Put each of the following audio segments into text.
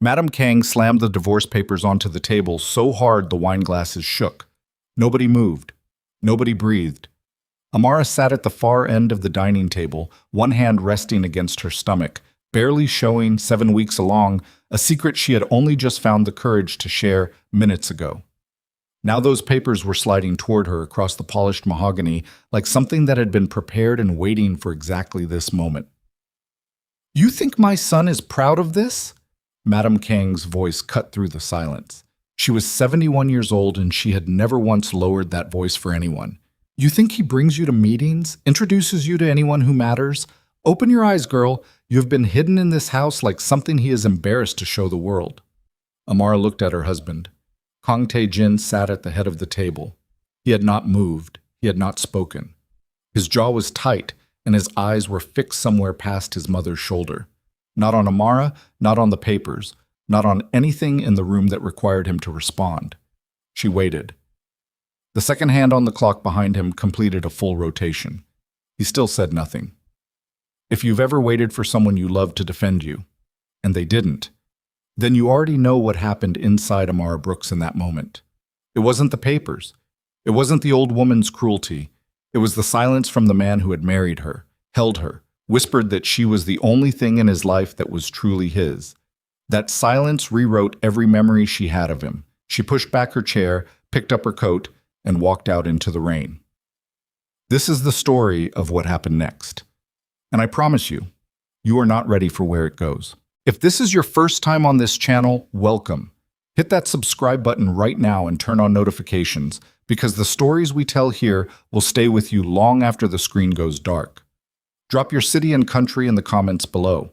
Madame Kang slammed the divorce papers onto the table so hard the wine glasses shook. Nobody moved. Nobody breathed. Amara sat at the far end of the dining table, one hand resting against her stomach, barely showing, 7 weeks along, a secret she had only just found the courage to share minutes ago. Now those papers were sliding toward her across the polished mahogany like something that had been prepared and waiting for exactly this moment. "You think my son is proud of this?" Madame Kang's voice cut through the silence. She was 71 years old and she had never once lowered that voice for anyone. "You think he brings you to meetings, introduces you to anyone who matters? Open your eyes, girl. You have been hidden in this house like something he is embarrassed to show the world." Amara looked at her husband. Kang Tae-jin sat at the head of the table. He had not moved. He had not spoken. His jaw was tight, and his eyes were fixed somewhere past his mother's shoulder. Not on Amara, not on the papers, not on anything in the room that required him to respond. She waited. The second hand on the clock behind him completed a full rotation. He still said nothing. If you've ever waited for someone you love to defend you, and they didn't, then you already know what happened inside Amara Brooks in that moment. It wasn't the papers. It wasn't the old woman's cruelty. It was the silence from the man who had married her, held her, whispered that she was the only thing in his life that was truly his. That silence rewrote every memory she had of him. She pushed back her chair, picked up her coat, and walked out into the rain. This is the story of what happened next. And I promise you, you are not ready for where it goes. If this is your first time on this channel, welcome. Hit that subscribe button right now and turn on notifications, because the stories we tell here will stay with you long after the screen goes dark. Drop your city and country in the comments below.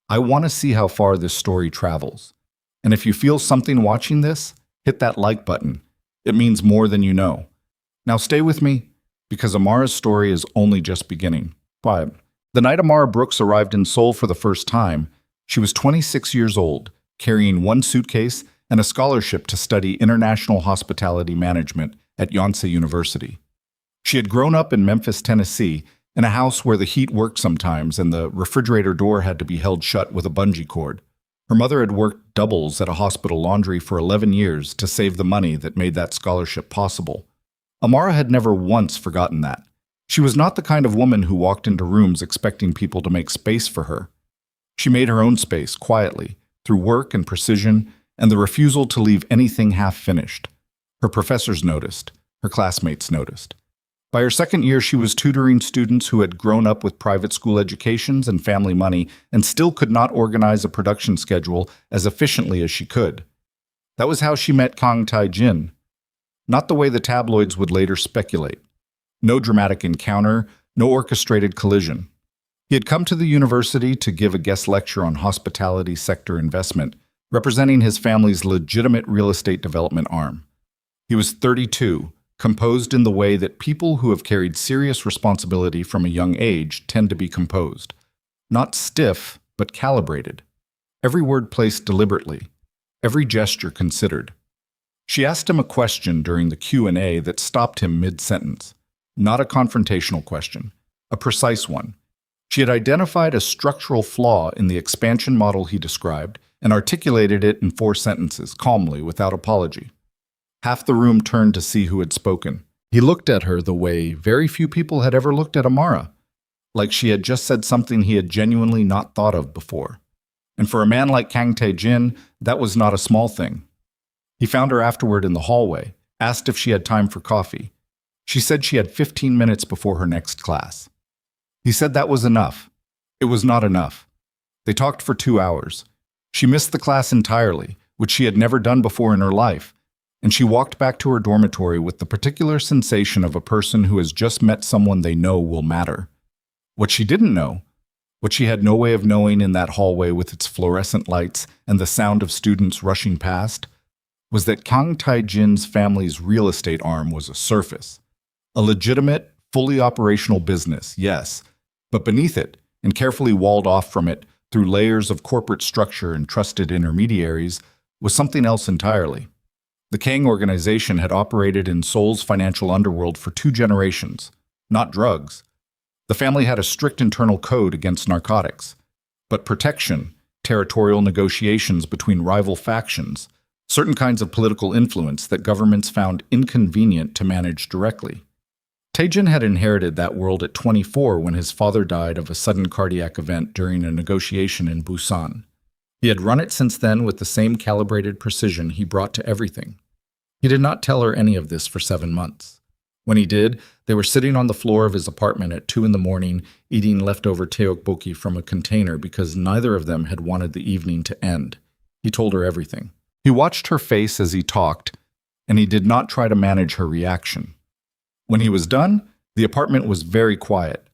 I want to see how far this story travels. And if you feel something watching this, hit that like button. It means more than you know. Now stay with me, because Amara's story is only just beginning. 5. The night Amara Brooks arrived in Seoul for the first time, she was 26 years old, carrying one suitcase and a scholarship to study international hospitality management at Yonsei University. She had grown up in Memphis, Tennessee, in a house where the heat worked sometimes and the refrigerator door had to be held shut with a bungee cord. Her mother had worked doubles at a hospital laundry for 11 years to save the money that made that scholarship possible. Amara had never once forgotten that. She was not the kind of woman who walked into rooms expecting people to make space for her. She made her own space quietly, through work and precision, and the refusal to leave anything half-finished. Her professors noticed. Her classmates noticed. By her second year, she was tutoring students who had grown up with private school educations and family money and still could not organize a production schedule as efficiently as she could. That was how she met Kang Tae-jin. Not the way the tabloids would later speculate. No dramatic encounter, no orchestrated collision. He had come to the university to give a guest lecture on hospitality sector investment, representing his family's legitimate real estate development arm. He was 32, composed in the way that people who have carried serious responsibility from a young age tend to be composed. Not stiff, but calibrated. Every word placed deliberately. Every gesture considered. She asked him a question during the Q&A that stopped him mid-sentence. Not a confrontational question, a precise one. She had identified a structural flaw in the expansion model he described and articulated it in 4 sentences, calmly, without apology. Half the room turned to see who had spoken. He looked at her the way very few people had ever looked at Amara, like she had just said something he had genuinely not thought of before. And for a man like Kang Tae-jin, that was not a small thing. He found her afterward in the hallway, asked if she had time for coffee. She said she had 15 minutes before her next class. He said that was enough. It was not enough. They talked for 2 hours. She missed the class entirely, which she had never done before in her life, and she walked back to her dormitory with the particular sensation of a person who has just met someone they know will matter. What she didn't know, what she had no way of knowing in that hallway with its fluorescent lights and the sound of students rushing past, was that Kang Tae-jin's family's real estate arm was a surface. A legitimate, fully operational business, yes, but beneath it, and carefully walled off from it through layers of corporate structure and trusted intermediaries, was something else entirely. The Kang organization had operated in Seoul's financial underworld for 2 generations, not drugs. The family had a strict internal code against narcotics, but protection, territorial negotiations between rival factions, certain kinds of political influence that governments found inconvenient to manage directly. Taejin had inherited that world at 24 when his father died of a sudden cardiac event during a negotiation in Busan. He had run it since then with the same calibrated precision he brought to everything. He did not tell her any of this for 7 months. When he did, they were sitting on the floor of his apartment at 2 in the morning, eating leftover tteokbokki from a container because neither of them had wanted the evening to end. He told her everything. He watched her face as he talked, and he did not try to manage her reaction. When he was done, the apartment was very quiet.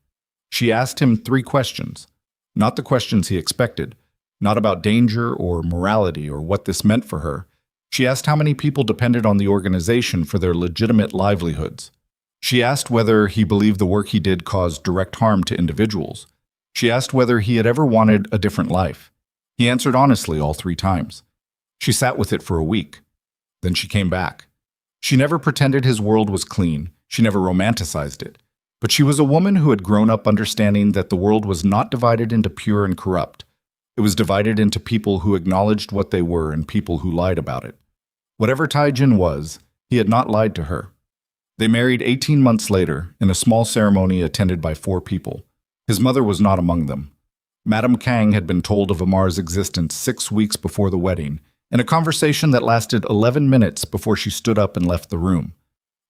She asked him 3 questions, not the questions he expected, not about danger or morality or what this meant for her. She asked how many people depended on the organization for their legitimate livelihoods. She asked whether he believed the work he did caused direct harm to individuals. She asked whether he had ever wanted a different life. He answered honestly all 3 times. She sat with it for a week. Then she came back. She never pretended his world was clean. She never romanticized it. But she was a woman who had grown up understanding that the world was not divided into pure and corrupt. It was divided into people who acknowledged what they were and people who lied about it. Whatever Taejin was, he had not lied to her. They married 18 months later in a small ceremony attended by 4 people. His mother was not among them. Madame Kang had been told of Amar's existence 6 weeks before the wedding, in a conversation that lasted 11 minutes before she stood up and left the room.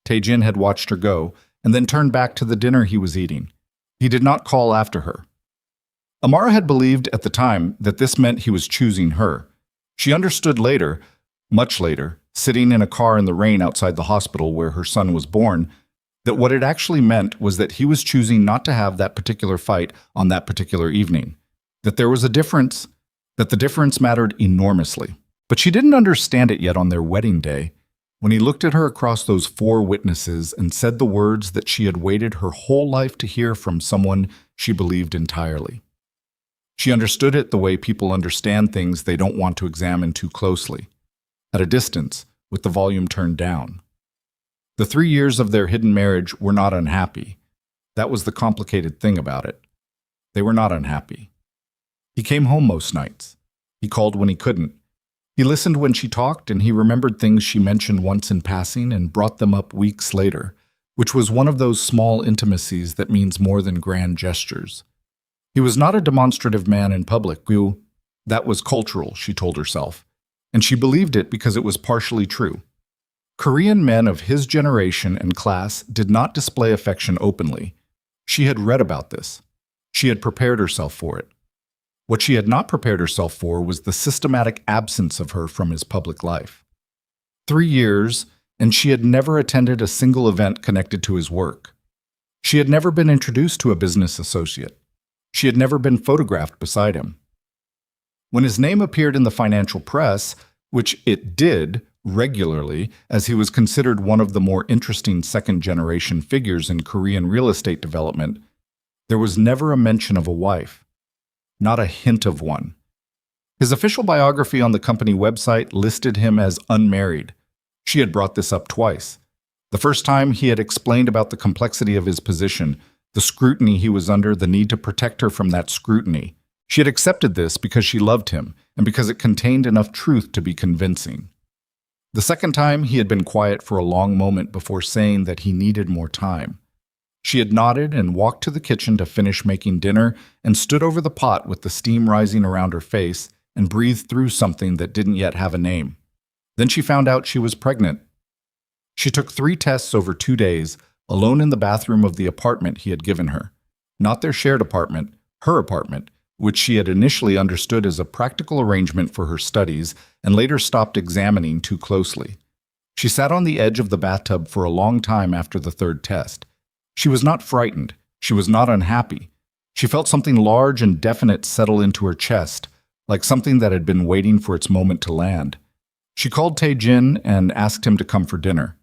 Taejin had watched her go and then turned back to the dinner he was eating. He did not call after her. Amara had believed at the time that this meant he was choosing her. She understood later, much later, sitting in a car in the rain outside the hospital where her son was born, that what it actually meant was that he was choosing not to have that particular fight on that particular evening, that there was a difference, that the difference mattered enormously. But she didn't understand it yet on their wedding day, when he looked at her across those 4 witnesses and said the words that she had waited her whole life to hear from someone she believed entirely. She understood it the way people understand things they don't want to examine too closely, at a distance, with the volume turned down. The 3 years of their hidden marriage were not unhappy. That was the complicated thing about it. They were not unhappy. He came home most nights. He called when he couldn't. He listened when she talked, and he remembered things she mentioned once in passing and brought them up weeks later, which was one of those small intimacies that means more than grand gestures. He was not a demonstrative man in public. That was cultural, she told herself, and she believed it because it was partially true. Korean men of his generation and class did not display affection openly. She had read about this. She had prepared herself for it. What she had not prepared herself for was the systematic absence of her from his public life. 3 years, and she had never attended a single event connected to his work. She had never been introduced to a business associate. She had never been photographed beside him. When his name appeared in the financial press, which it did regularly, as he was considered one of the more interesting second-generation figures in Korean real estate development, there was never a mention of a wife. Not a hint of one. His official biography on the company website listed him as unmarried. She had brought this up twice. The first time he had explained about the complexity of his position, the scrutiny he was under, the need to protect her from that scrutiny. She had accepted this because she loved him and because it contained enough truth to be convincing. The second time, he had been quiet for a long moment before saying that he needed more time. She had nodded and walked to the kitchen to finish making dinner and stood over the pot with the steam rising around her face and breathed through something that didn't yet have a name. Then she found out she was pregnant. She took 3 tests over 2 days, alone in the bathroom of the apartment he had given her. Not their shared apartment, her apartment, which she had initially understood as a practical arrangement for her studies and later stopped examining too closely. She sat on the edge of the bathtub for a long time after the 3rd test. She was not frightened. She was not unhappy. She felt something large and definite settle into her chest, like something that had been waiting for its moment to land. She called Taejin and asked him to come for dinner.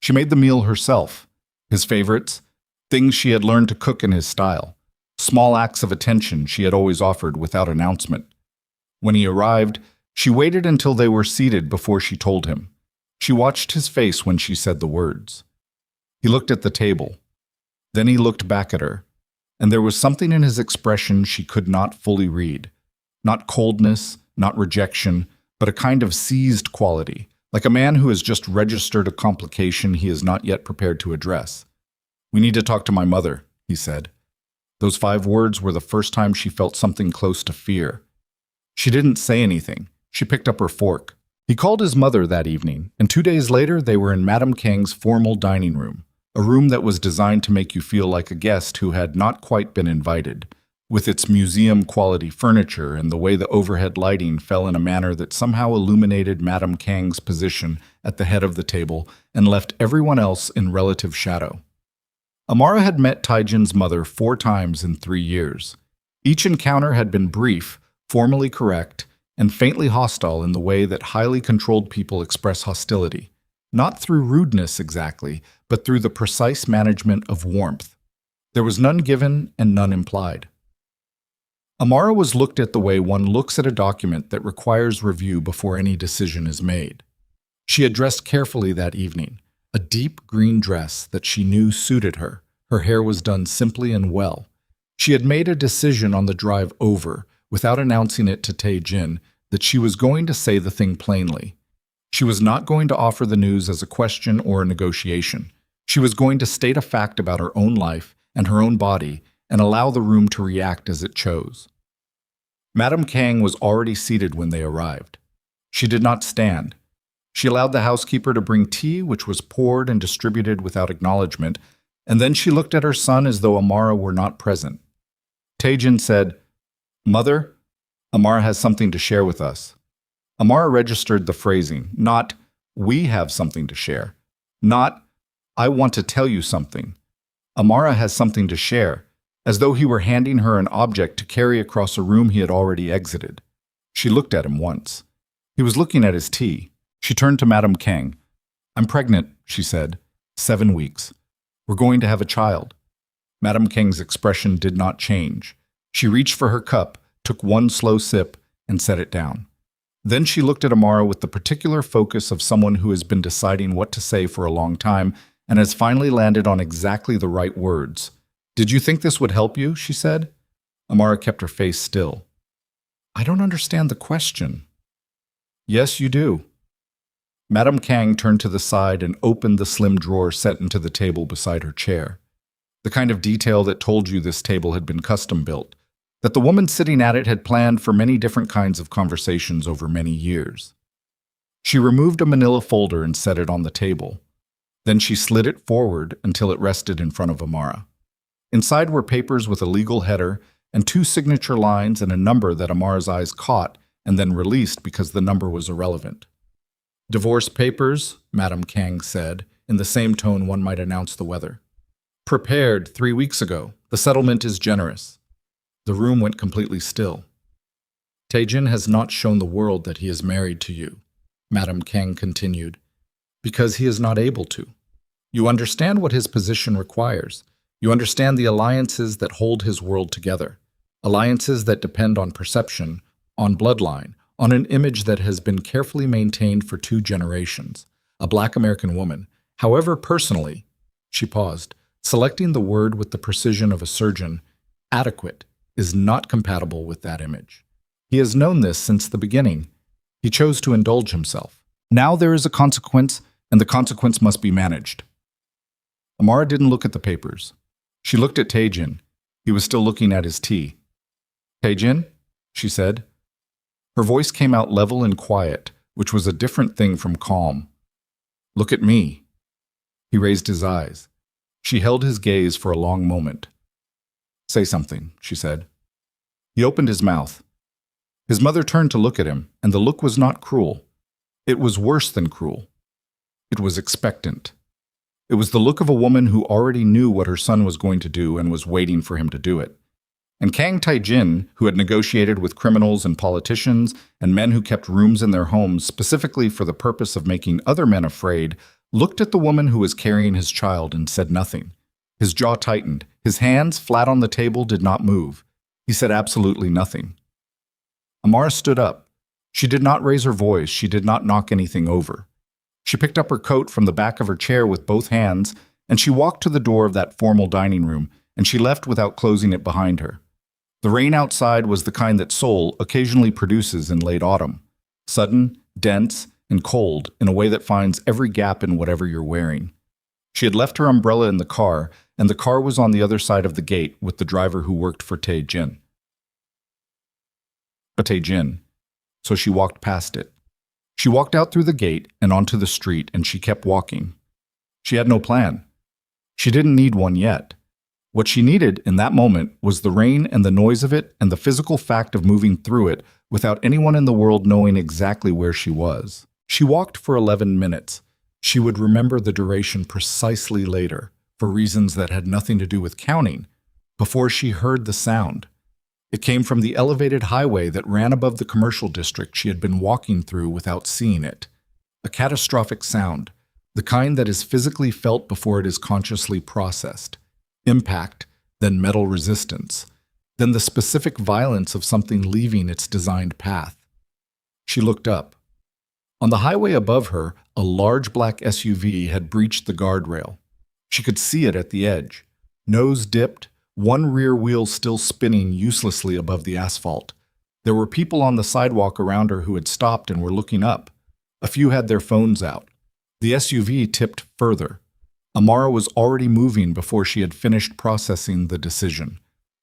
She made the meal herself. His favorites, things she had learned to cook in his style, small acts of attention she had always offered without announcement. When he arrived, she waited until they were seated before she told him. She watched his face when she said the words. He looked at the table. Then he looked back at her, and there was something in his expression she could not fully read. Not coldness, not rejection, but a kind of seized quality, like a man who has just registered a complication he is not yet prepared to address. "We need to talk to my mother," he said. Those 5 words were the first time she felt something close to fear. She didn't say anything. She picked up her fork. He called his mother that evening, and 2 days later they were in Madame Kang's formal dining room, a room that was designed to make you feel like a guest who had not quite been invited, with its museum-quality furniture and the way the overhead lighting fell in a manner that somehow illuminated Madame Kang's position at the head of the table and left everyone else in relative shadow. Amara had met Taijin's mother 4 times in 3 years. Each encounter had been brief, formally correct, and faintly hostile in the way that highly controlled people express hostility, not through rudeness exactly, but through the precise management of warmth. There was none given and none implied. Amara was looked at the way one looks at a document that requires review before any decision is made. She had dressed carefully that evening, a deep green dress that she knew suited her. Her hair was done simply and well. She had made a decision on the drive over, without announcing it to Tae-jin, that she was going to say the thing plainly. She was not going to offer the news as a question or a negotiation. She was going to state a fact about her own life and her own body and allow the room to react as it chose. Madame Kang was already seated when they arrived. She did not stand. She allowed the housekeeper to bring tea, which was poured and distributed without acknowledgement, and then she looked at her son as though Amara were not present. Tae-jin said, "Mother, Amara has something to share with us." Amara registered the phrasing, not, "We have something to share," not, "I want to tell you something." Amara has something to share, as though he were handing her an object to carry across a room he had already exited. She looked at him once. He was looking at his tea. She turned to Madame Kang. "I'm pregnant," she said. 7 weeks. We're going to have a child." Madame Kang's expression did not change. She reached for her cup, took one slow sip, and set it down. Then she looked at Amara with the particular focus of someone who has been deciding what to say for a long time and has finally landed on exactly the right words. "Did you think this would help you?" she said. Amara kept her face still. "I don't understand the question." "Yes, you do." Madame Kang turned to the side and opened the slim drawer set into the table beside her chair. The kind of detail that told you this table had been custom-built, that the woman sitting at it had planned for many different kinds of conversations over many years. She removed a manila folder and set it on the table. Then she slid it forward until it rested in front of Amara. Inside were papers with a legal header and 2 signature lines and a number that Amara's eyes caught and then released because the number was irrelevant. "Divorce papers," Madame Kang said, in the same tone one might announce the weather. "Prepared 3 weeks ago. The settlement is generous." The room went completely still. "Tae-jin has not shown the world that he is married to you," Madame Kang continued, "because he is not able to. You understand what his position requires. You understand the alliances that hold his world together. Alliances that depend on perception, on bloodline, on an image that has been carefully maintained for 2 generations. A Black American woman, however personally," she paused, selecting the word with the precision of a surgeon, "adequate, is not compatible with that image. He has known this since the beginning. He chose to indulge himself. Now there is a consequence, and the consequence must be managed." Amara didn't look at the papers. She looked at Tae-jin. He was still looking at his tea. "Tae-jin," she said. Her voice came out level and quiet, which was a different thing from calm. "Look at me." He raised his eyes. She held his gaze for a long moment. "Say something," she said. He opened his mouth. His mother turned to look at him, and the look was not cruel. It was worse than cruel. It was expectant. It was the look of a woman who already knew what her son was going to do and was waiting for him to do it. And Kang Tae-jin, who had negotiated with criminals and politicians and men who kept rooms in their homes specifically for the purpose of making other men afraid, looked at the woman who was carrying his child and said nothing. His jaw tightened. His hands, flat on the table, did not move. He said absolutely nothing. Amara stood up. She did not raise her voice. She did not knock anything over. She picked up her coat from the back of her chair with both hands, and she walked to the door of that formal dining room, and she left without closing it behind her. The rain outside was the kind that Seoul occasionally produces in late autumn. Sudden, dense, and cold in a way that finds every gap in whatever you're wearing. She had left her umbrella in the car, and the car was on the other side of the gate with the driver who worked for Tae-jin. So she walked past it. She walked out through the gate and onto the street, and she kept walking. She had no plan. She didn't need one yet. What she needed in that moment was the rain and the noise of it and the physical fact of moving through it without anyone in the world knowing exactly where she was. She walked for 11 minutes. She would remember the duration precisely later, for reasons that had nothing to do with counting, before she heard the sound. It came from the elevated highway that ran above the commercial district she had been walking through without seeing it. A catastrophic sound, the kind that is physically felt before it is consciously processed. Impact, then metal resistance, then the specific violence of something leaving its designed path. She looked up. On the highway above her, a large black SUV had breached the guardrail. She could see it at the edge, nose dipped, one rear wheel still spinning uselessly above the asphalt. There were people on the sidewalk around her who had stopped and were looking up. A few had their phones out. The SUV tipped further. Amara was already moving before she had finished processing the decision.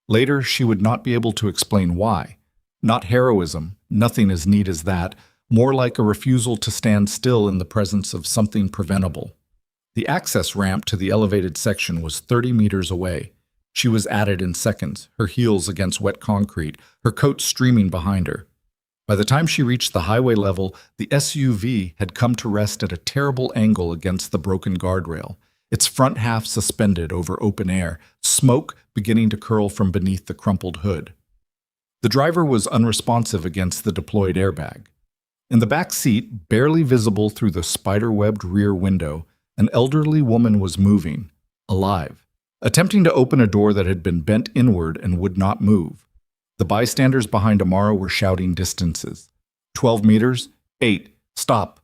Later, she would not be able to explain why. Not heroism, nothing as neat as that, more like a refusal to stand still in the presence of something preventable. The access ramp to the elevated section was 30 meters away. She was at it in seconds, her heels against wet concrete, her coat streaming behind her. By the time she reached the highway level, the SUV had come to rest at a terrible angle against the broken guardrail, its front half suspended over open air, smoke beginning to curl from beneath the crumpled hood. The driver was unresponsive against the deployed airbag. In the back seat, barely visible through the spider-webbed rear window, an elderly woman was moving, alive, attempting to open a door that had been bent inward and would not move. The bystanders behind Amara were shouting distances. 12 meters? 8. Stop.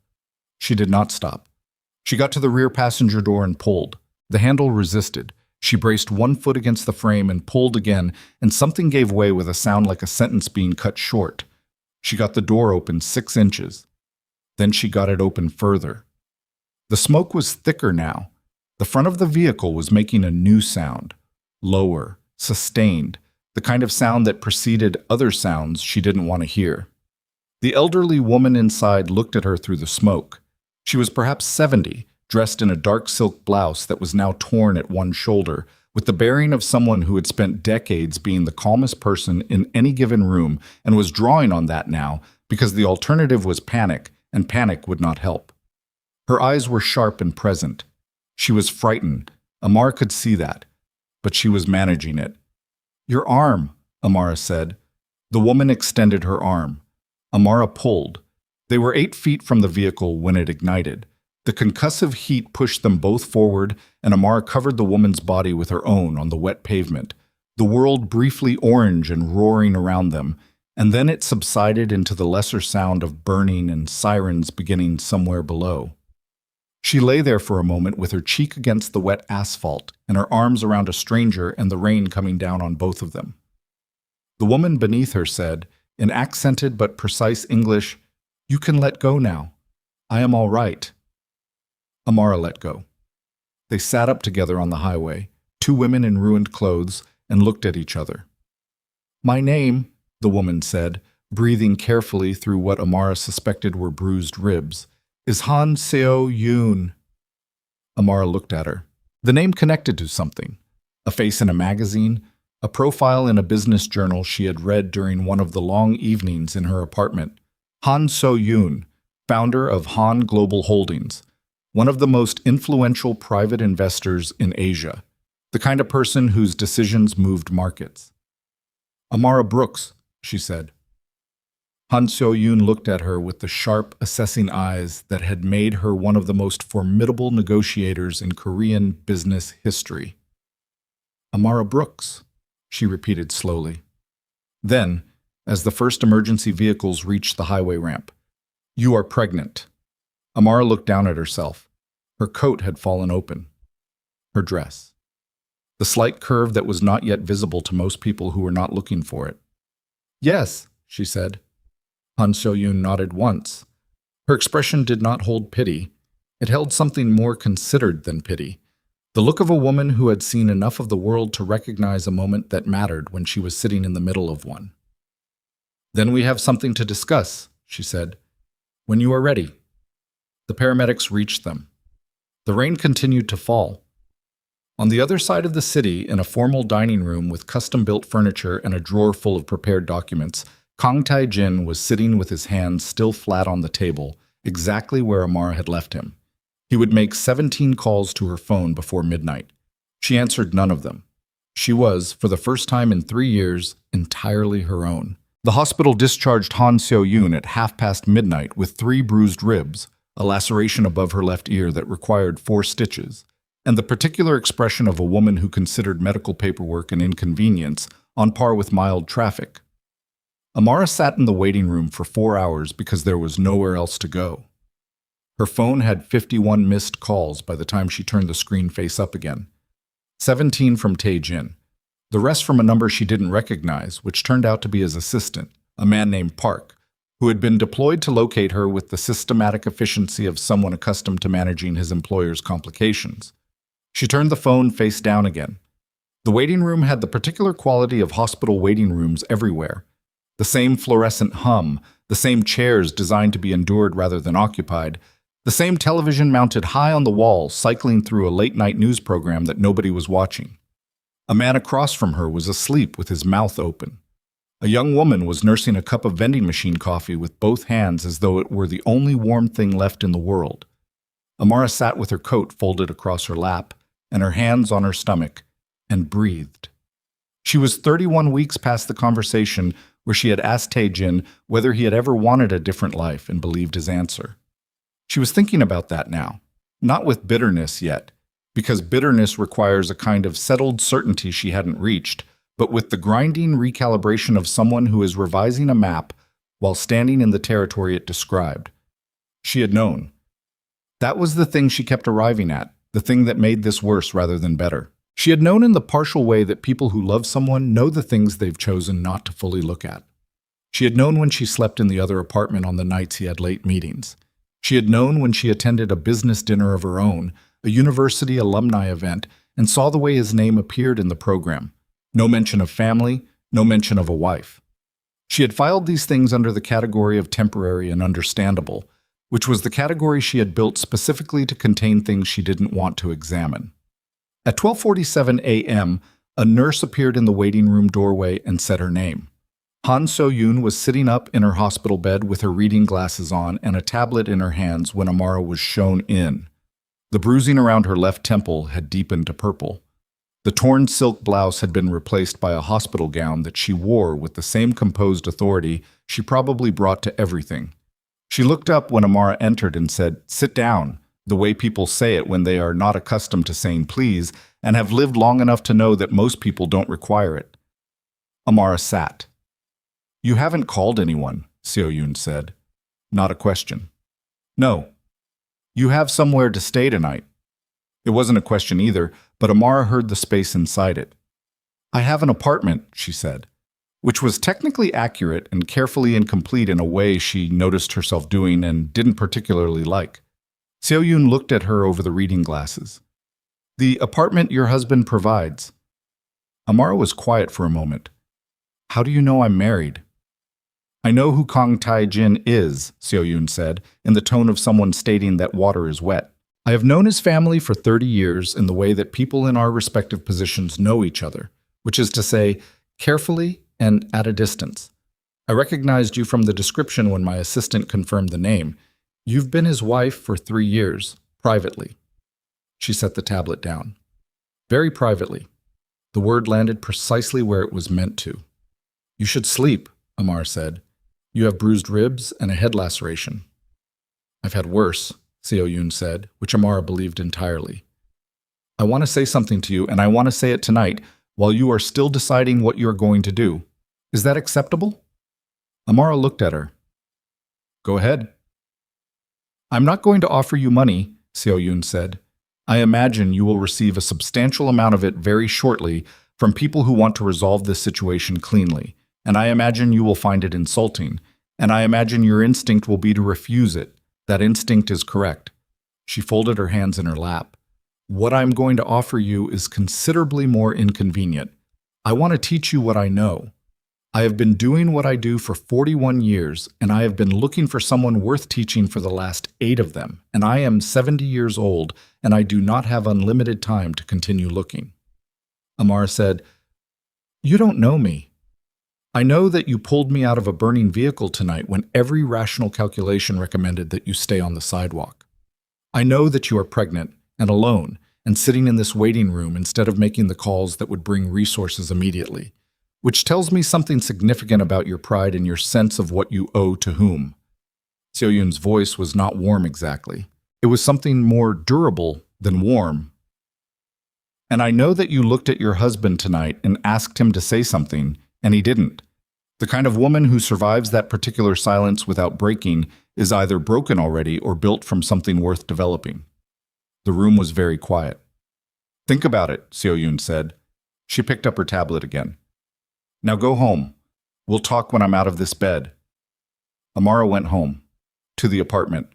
She did not stop. She got to the rear passenger door and pulled. The handle resisted. She braced one foot against the frame and pulled again, and something gave way with a sound like a sentence being cut short. She got the door open 6 inches. Then she got it open further. The smoke was thicker now. The front of the vehicle was making a new sound. Lower, sustained, the kind of sound that preceded other sounds she didn't want to hear. The elderly woman inside looked at her through the smoke. She was perhaps 70, dressed in a dark silk blouse that was now torn at one shoulder, with the bearing of someone who had spent decades being the calmest person in any given room and was drawing on that now because the alternative was panic, and panic would not help. Her eyes were sharp and present. She was frightened. Amara could see that, but she was managing it. "Your arm," Amara said. The woman extended her arm. Amara pulled. They were 8 feet from the vehicle when it ignited. The concussive heat pushed them both forward, and Amara covered the woman's body with her own on the wet pavement, the world briefly orange and roaring around them, and then it subsided into the lesser sound of burning and sirens beginning somewhere below. She lay there for a moment with her cheek against the wet asphalt and her arms around a stranger and the rain coming down on both of them. The woman beneath her said, in accented but precise English, "You can let go now. I am all right." Amara let go. They sat up together on the highway, 2 women in ruined clothes, and looked at each other. "My name," the woman said, breathing carefully through what Amara suspected were bruised ribs, "is Han Seo-yoon." Amara looked at her. The name connected to something. A face in a magazine, a profile in a business journal she had read during one of the long evenings in her apartment. Han Seo-yoon, founder of Han Global Holdings, one of the most influential private investors in Asia, the kind of person whose decisions moved markets. "Amara Brooks," she said. Han Seo-yoon looked at her with the sharp, assessing eyes that had made her one of the most formidable negotiators in Korean business history. "Amara Brooks," she repeated slowly. Then, as the first emergency vehicles reached the highway ramp, "You are pregnant." Amara looked down at herself. Her coat had fallen open. Her dress. the slight curve that was not yet visible to most people who were not looking for it. "Yes," she said. Han Seo-yoon nodded once. Her expression did not hold pity. It held something more considered than pity. The look of a woman who had seen enough of the world to recognize a moment that mattered when she was sitting in the middle of one. "Then we have something to discuss," she said. "When you are ready." The paramedics reached them. The rain continued to fall. On the other side of the city, in a formal dining room with custom-built furniture and a drawer full of prepared documents, Kang Tae-jin was sitting with his hands still flat on the table, exactly where Amara had left him. He would make 17 calls to her phone before midnight. She answered none of them. She was, for the first time in 3 years, entirely her own. The hospital discharged Han Seo-yoon at midnight with 3 bruised ribs, a laceration above her left ear that required 4 stitches, and the particular expression of a woman who considered medical paperwork an inconvenience on par with mild traffic. Amara sat in the waiting room for 4 hours because there was nowhere else to go. Her phone had 51 missed calls by the time she turned the screen face up again. 17 from Tae-jin. The rest from a number she didn't recognize, which turned out to be his assistant, a man named Park, who had been deployed to locate her with the systematic efficiency of someone accustomed to managing his employer's complications. She turned the phone face down again. The waiting room had the particular quality of hospital waiting rooms everywhere. The same fluorescent hum, the same chairs designed to be endured rather than occupied, the same television mounted high on the wall cycling through a late-night news program that nobody was watching. A man across from her was asleep with his mouth open. A young woman was nursing a cup of vending machine coffee with both hands as though it were the only warm thing left in the world. Amara sat with her coat folded across her lap and her hands on her stomach and breathed. She was 31 weeks past the conversation where she had asked Tae-jin whether he had ever wanted a different life and believed his answer. She was thinking about that now, not with bitterness yet, because bitterness requires a kind of settled certainty she hadn't reached, but with the grinding recalibration of someone who is revising a map while standing in the territory it described. She had known. That was the thing she kept arriving at, the thing that made this worse rather than better. She had known in the partial way that people who love someone know the things they've chosen not to fully look at. She had known when she slept in the other apartment on the nights he had late meetings. She had known when she attended a business dinner of her own, a university alumni event, and saw the way his name appeared in the program. No mention of family, no mention of a wife. She had filed these things under the category of temporary and understandable, which was the category she had built specifically to contain things she didn't want to examine. At 12:47 a.m., a nurse appeared in the waiting room doorway and said her name. Han Seo-yoon was sitting up in her hospital bed with her reading glasses on and a tablet in her hands when Amara was shown in. The bruising around her left temple had deepened to purple. The torn silk blouse had been replaced by a hospital gown that she wore with the same composed authority she probably brought to everything. She looked up when Amara entered and said, "Sit down," the way people say it when they are not accustomed to saying please and have lived long enough to know that most people don't require it. Amara sat. "You haven't called anyone," Seo-yoon said. Not a question. "No. You have somewhere to stay tonight." It wasn't a question either, but Amara heard the space inside it. "I have an apartment," she said, which was technically accurate and carefully incomplete in a way she noticed herself doing and didn't particularly like. Seo-yoon looked at her over the reading glasses. "The apartment your husband provides." Amara was quiet for a moment. "How do you know I'm married?" "I know who Kang Tae-jin is," Seo-yoon said, in the tone of someone stating that water is wet. "I have known his family for 30 years in the way that people in our respective positions know each other, which is to say, carefully and at a distance. I recognized you from the description when my assistant confirmed the name. You've been his wife for 3 years, privately." She set the tablet down. "Very privately." The word landed precisely where it was meant to. "You should sleep," Amar said. "You have bruised ribs and a head laceration." "I've had worse," Seo-yoon said, which Amara believed entirely. "I want to say something to you, and I want to say it tonight, while you are still deciding what you are going to do. Is that acceptable?" Amara looked at her. "Go ahead." "I'm not going to offer you money," Seo-yoon said. I imagine you will receive a substantial amount of it very shortly from people who want to resolve this situation cleanly, and I imagine you will find it insulting, and I imagine your instinct will be to refuse it. That instinct is correct." She folded her hands in her lap. "What I'm going to offer you is considerably more inconvenient. I want to teach you what I know. I have been doing what I do for 41 years, and I have been looking for someone worth teaching for the last 8 of them, and I am 70 years old, and I do not have unlimited time to continue looking." Amara said, "You don't know me. I know that you pulled me out of a burning vehicle tonight when every rational calculation recommended that you stay on the sidewalk. I know that you are pregnant and alone and sitting in this waiting room instead of making the calls that would bring resources immediately, which tells me something significant about your pride and your sense of what you owe to whom." Seo-yoon's voice was not warm exactly. It was something more durable than warm. "And I know that you looked at your husband tonight and asked him to say something, and he didn't. The kind of woman who survives that particular silence without breaking is either broken already or built from something worth developing." The room was very quiet. "Think about it," Seo-yoon said. She picked up her tablet again. "Now go home. We'll talk when I'm out of this bed." Amara went home, to the apartment.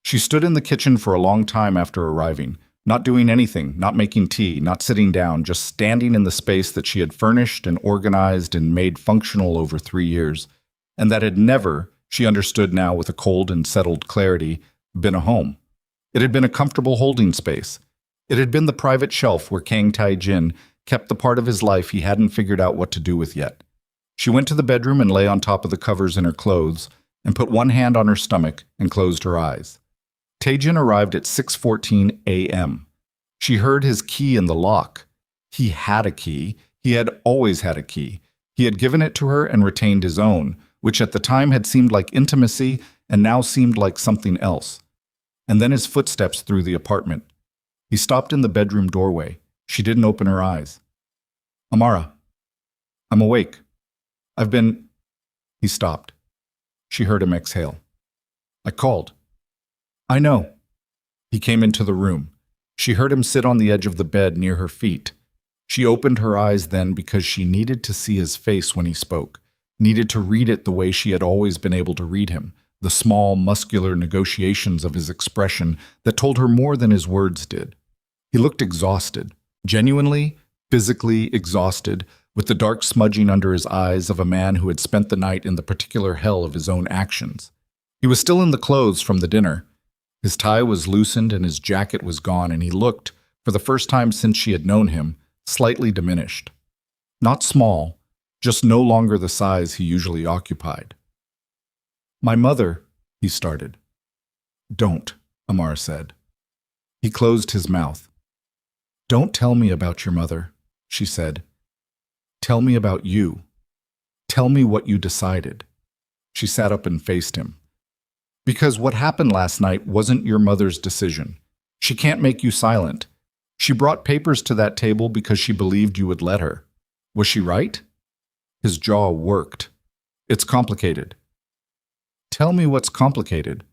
She stood in the kitchen for a long time after arriving, not doing anything, not making tea, not sitting down, just standing in the space that she had furnished and organized and made functional over 3 years, and that had never, she understood now with a cold and settled clarity, been a home. It had been a comfortable holding space. It had been the private shelf where Kang Tae-jin kept the part of his life he hadn't figured out what to do with yet. She went to the bedroom and lay on top of the covers in her clothes and put one hand on her stomach and closed her eyes. Tae-jin arrived at 6:14 a.m. She heard his key in the lock. He had a key. He had always had a key. He had given it to her and retained his own, which at the time had seemed like intimacy and now seemed like something else. And then his footsteps through the apartment. He stopped in the bedroom doorway. She didn't open her eyes. "Amara, I'm awake. I've been—" He stopped. She heard him exhale. "I called." "I know." He came into the room. She heard him sit on the edge of the bed near her feet. She opened her eyes then because she needed to see his face when he spoke, needed to read it the way she had always been able to read him, the small, muscular negotiations of his expression that told her more than his words did. He looked exhausted, genuinely, physically exhausted, with the dark smudging under his eyes of a man who had spent the night in the particular hell of his own actions. He was still in the clothes from the dinner. His tie was loosened and his jacket was gone, and he looked, for the first time since she had known him, slightly diminished. Not small, just no longer the size he usually occupied. "My mother," he started. "Don't," Amara said. He closed his mouth. "Don't tell me about your mother," she said. "Tell me about you. Tell me what you decided." She sat up and faced him. "Because what happened last night wasn't your mother's decision. She can't make you silent. She brought papers to that table because she believed you would let her. Was she right?" His jaw worked. "It's complicated." "Tell me what's complicated."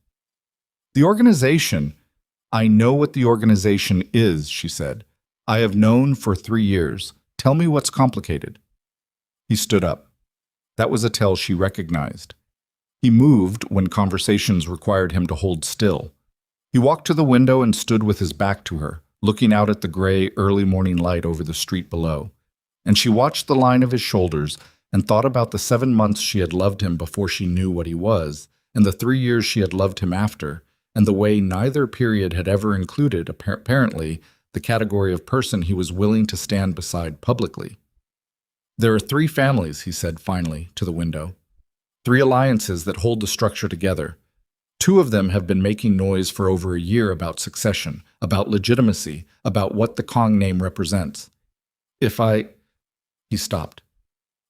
"The organization. I know what the organization is," she said. "I have known for 3 years. Tell me what's complicated." He stood up. That was a tell she recognized. He moved when conversations required him to hold still. He walked to the window and stood with his back to her, looking out at the gray, early morning light over the street below. And she watched the line of his shoulders and thought about the 7 months she had loved him before she knew what he was, and the 3 years she had loved him after, and the way neither period had ever included, apparently, the category of person he was willing to stand beside publicly. "There are 3 families," he said finally, to the window. 3 alliances that hold the structure together. 2 of them have been making noise for over a year about succession, about legitimacy, about what the Kong name represents. He stopped.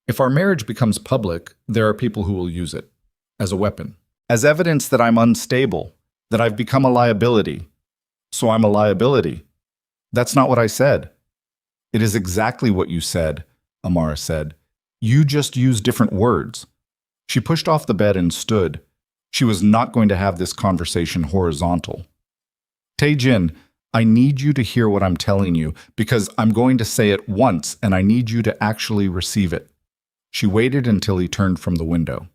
"If our marriage becomes public, there are people who will use it as a weapon, as evidence that I'm unstable, that I've become a liability. So I'm a liability." "That's not what I said." "It is exactly what you said," Amara said. "You just use different words." She pushed off the bed and stood. She was not going to have this conversation horizontal. "Tae-jin, I need you to hear what I'm telling you, because I'm going to say it once and I need you to actually receive it. She waited until he turned from the window.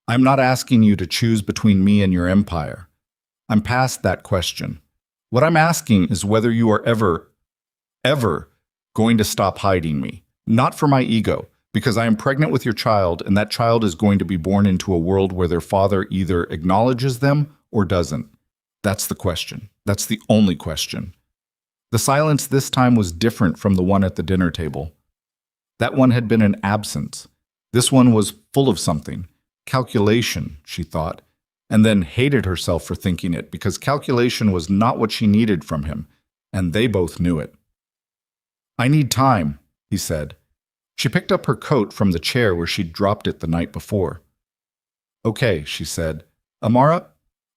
I'm not asking you to choose between me and your empire. I'm past that question. What I'm asking is whether you are ever going to stop hiding me. Not for my ego, because I am pregnant with your child and that child is going to be born into a world where their father either acknowledges them or doesn't. That's the question. That's the only question. The silence this time was different from the one at the dinner table. That one had been an absence. This one was full of something. Calculation, she thought, and then hated herself for thinking it, because calculation was not what she needed from him, and they both knew it. I need time, he said. She picked up her coat from the chair where she'd dropped it the night before. Okay, she said. Amara,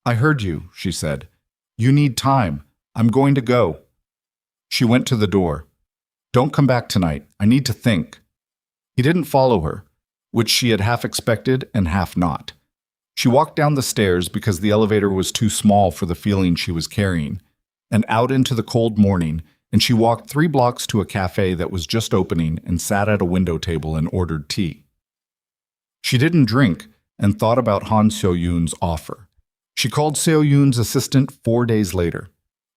I heard you, she said. You need time. I'm going to go. She went to the door. Don't come back tonight. I need to think. He didn't follow her, which she had half expected and half not. She walked down the stairs because the elevator was too small for the feeling she was carrying, and out into the cold morning, and she walked 3 blocks to a cafe that was just opening and sat at a window table and ordered tea. She didn't drink and thought about Han Seo-yoon's offer. She called Seo-yoon's assistant 4 days later.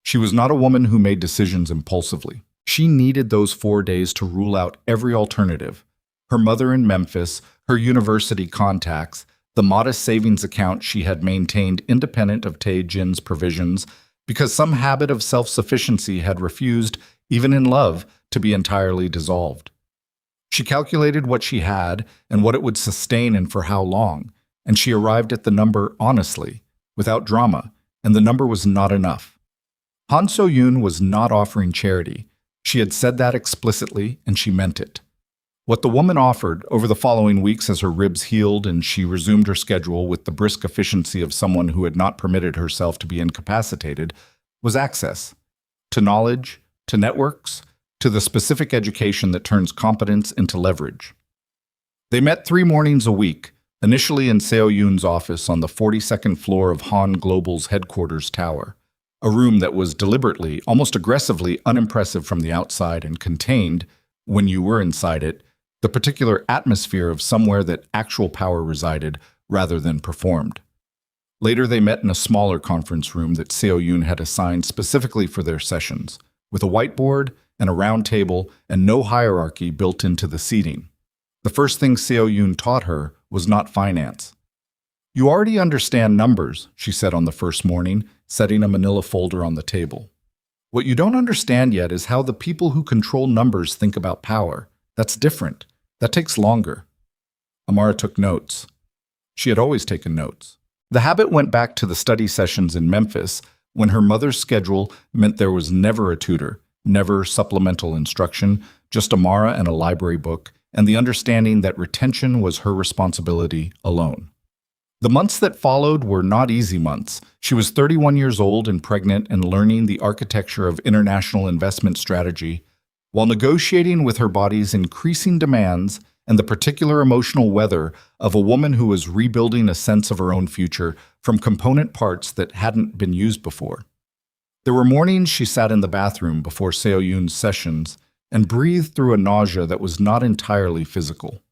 She was not a woman who made decisions impulsively. She needed those 4 days to rule out every alternative. Her mother in Memphis, her university contacts, the modest savings account she had maintained independent of Tae-jin's provisions, because some habit of self-sufficiency had refused, even in love, to be entirely dissolved. She calculated what she had and what it would sustain and for how long, and she arrived at the number honestly, without drama, and the number was not enough. Han Seo-yoon was not offering charity. She had said that explicitly, and she meant it. What the woman offered over the following weeks as her ribs healed and she resumed her schedule with the brisk efficiency of someone who had not permitted herself to be incapacitated was access to knowledge, to networks, to the specific education that turns competence into leverage. They met 3 mornings a week, initially in Seo-yoon's office on the 42nd floor of Han Global's headquarters tower, a room that was deliberately, almost aggressively unimpressive from the outside and contained, when you were inside it, the particular atmosphere of somewhere that actual power resided rather than performed. Later they met in a smaller conference room that Seo-yoon had assigned specifically for their sessions, with a whiteboard and a round table and no hierarchy built into the seating. The first thing Seo-yoon taught her was not finance. You already understand numbers, she said on the first morning, setting a manila folder on the table. What you don't understand yet is how the people who control numbers think about power. That's different. That takes longer. Amara took notes. She had always taken notes. The habit went back to the study sessions in Memphis when her mother's schedule meant there was never a tutor, never supplemental instruction, just Amara and a library book, and the understanding that retention was her responsibility alone. The months that followed were not easy months. She was 31 years old and pregnant and learning the architecture of international investment strategy, while negotiating with her body's increasing demands and the particular emotional weather of a woman who was rebuilding a sense of her own future from component parts that hadn't been used before. There were mornings she sat in the bathroom before Seo-yoon's sessions and breathed through a nausea that was not entirely physical.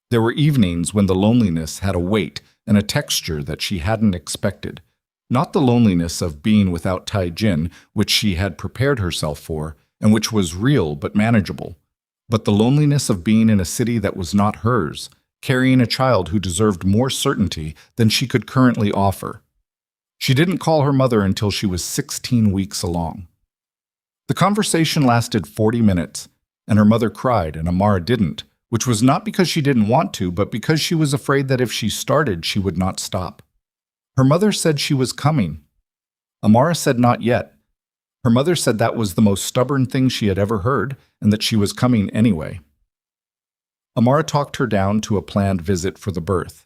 There were evenings when the loneliness had a weight and a texture that she hadn't expected. Not the loneliness of being without Tae-jin, which she had prepared herself for, and which was real but manageable, but the loneliness of being in a city that was not hers, carrying a child who deserved more certainty than she could currently offer. She didn't call her mother until she was 16 weeks along. The conversation lasted 40 minutes, and her mother cried and Amara didn't, which was not because she didn't want to, but because she was afraid that if she started, she would not stop. Her mother said she was coming. Amara said not yet. Her mother said that was the most stubborn thing she had ever heard, and that she was coming anyway. Amara talked her down to a planned visit for the birth.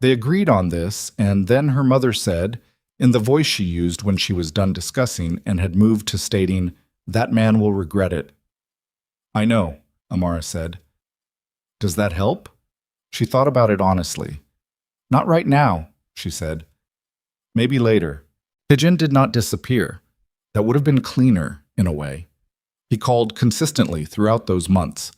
They agreed on this, and then her mother said, in the voice she used when she was done discussing and had moved to stating, "That man will regret it." "I know," Amara said. "Does that help?" She thought about it honestly. "Not right now," she said. "Maybe later." Tae-jin did not disappear. that would have been cleaner, in a way. He called consistently throughout those months.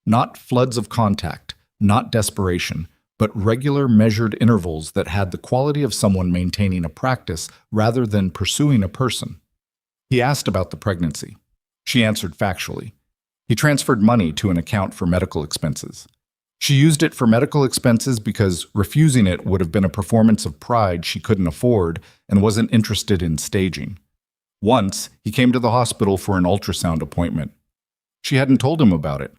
Not floods of contact, not desperation, but regular measured intervals that had the quality of someone maintaining a practice rather than pursuing a person. He asked about the pregnancy. She answered factually. He transferred money to an account for medical expenses. She used it for medical expenses because refusing it would have been a performance of pride she couldn't afford and wasn't interested in staging. Once, he came to the hospital for an ultrasound appointment. She hadn't told him about it.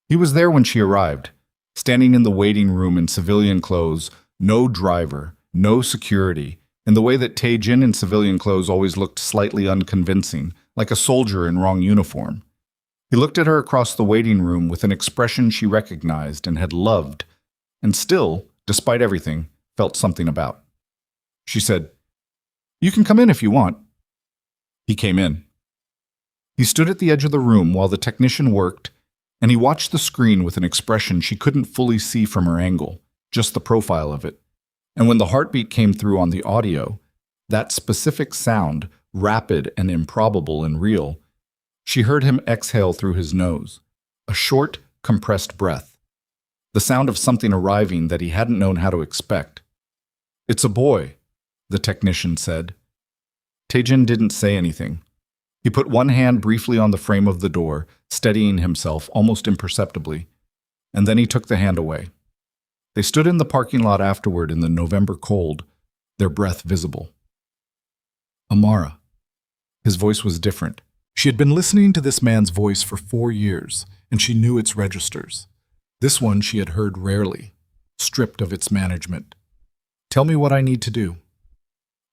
He was there when she arrived, standing in the waiting room in civilian clothes, no driver, no security, in the way that Tae-jin in civilian clothes always looked slightly unconvincing, like a soldier in wrong uniform. He looked at her across the waiting room with an expression she recognized and had loved, and still, despite everything, felt something about. She said, "You can come in if you want." He came in. He stood at the edge of the room while the technician worked, and he watched the screen with an expression she couldn't fully see from her angle, just the profile of it. And when the heartbeat came through on the audio, that specific sound, rapid and improbable and real, she heard him exhale through his nose, a short, compressed breath, the sound of something arriving that he hadn't known how to expect. "It's a boy," the technician said. Tae-jin didn't say anything. He put one hand briefly on the frame of the door, steadying himself almost imperceptibly, and then he took the hand away. They stood in the parking lot afterward in the November cold, their breath visible. Amara. His voice was different. She had been listening to this man's voice for 4 years, and she knew its registers. This one she had heard rarely, stripped of its management. "Tell me what I need to do."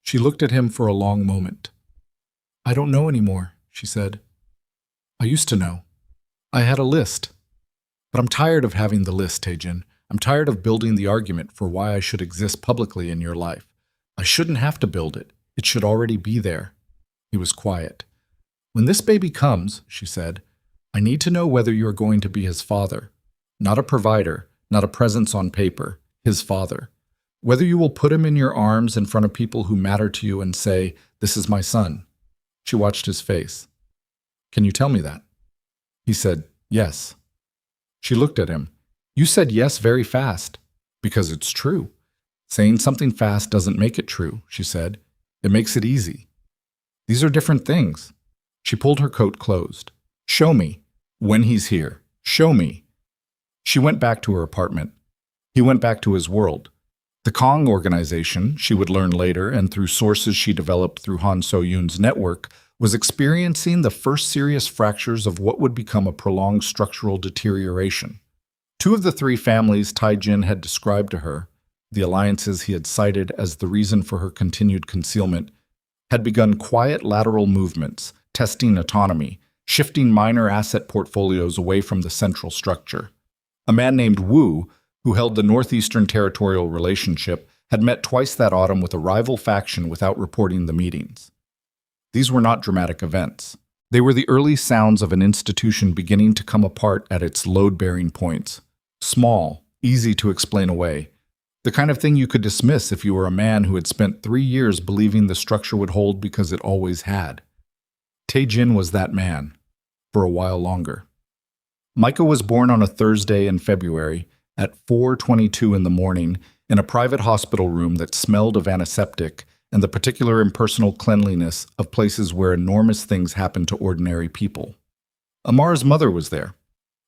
She looked at him for a long moment. "I don't know anymore," she said. "I used to know. I had a list. But I'm tired of having the list, Tae-jin. I'm tired of building the argument for why I should exist publicly in your life. I shouldn't have to build it. It should already be there." He was quiet. "When this baby comes," she said, "I need to know whether you are going to be his father. Not a provider, not a presence on paper, his father. Whether you will put him in your arms in front of people who matter to you and say, 'This is my son.'" She watched his face. "Can you tell me that?" He said, "Yes." She looked at him. "You said yes very fast." "Because it's true." "Saying something fast doesn't make it true," she said. "It makes it easy. These are different things." She pulled her coat closed. "Show me. When he's here. Show me." She went back to her apartment. He went back to his world. The Kong organization, she would learn later, and through sources she developed through Han So-yoon's network, was experiencing the first serious fractures of what would become a prolonged structural deterioration. 2 of the 3 families Tae-jin had described to her, the alliances he had cited as the reason for her continued concealment, had begun quiet lateral movements, testing autonomy, shifting minor asset portfolios away from the central structure. A man named Wu, who held the Northeastern Territorial Relationship, had met twice that autumn with a rival faction without reporting the meetings. These were not dramatic events. They were the early sounds of an institution beginning to come apart at its load-bearing points. Small, easy to explain away. The kind of thing you could dismiss if you were a man who had spent 3 years believing the structure would hold because it always had. Tae-jin was that man, for a while longer. Micah was born on a Thursday in February at 4:22 in the morning in a private hospital room that smelled of antiseptic and the particular impersonal cleanliness of places where enormous things happen to ordinary people. Amara's mother was there.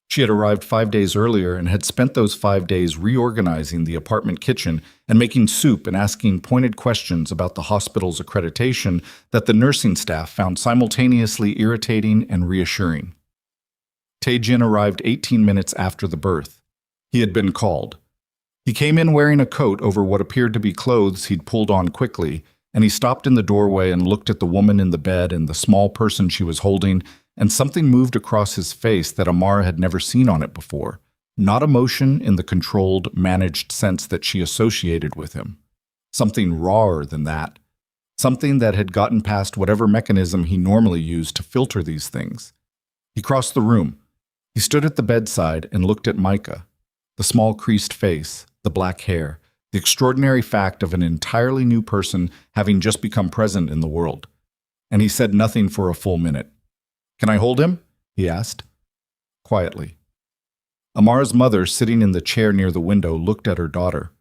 She had arrived 5 days earlier and had spent those 5 days reorganizing the apartment kitchen and making soup and asking pointed questions about the hospital's accreditation that the nursing staff found simultaneously irritating and reassuring. Tae-jin arrived 18 minutes after the birth. He had been called. He came in wearing a coat over what appeared to be clothes he'd pulled on quickly, and he stopped in the doorway and looked at the woman in the bed and the small person she was holding, and something moved across his face that Amara had never seen on it before. Not emotion in the controlled, managed sense that she associated with him. Something rawer than that. Something that had gotten past whatever mechanism he normally used to filter these things. He crossed the room. He stood at the bedside and looked at Micah. The small creased face, the black hair, the extraordinary fact of an entirely new person having just become present in the world. and he said nothing for a full minute. "Can I hold him?" he asked. Quietly. Amara's mother, sitting in the chair near the window, looked at her daughter.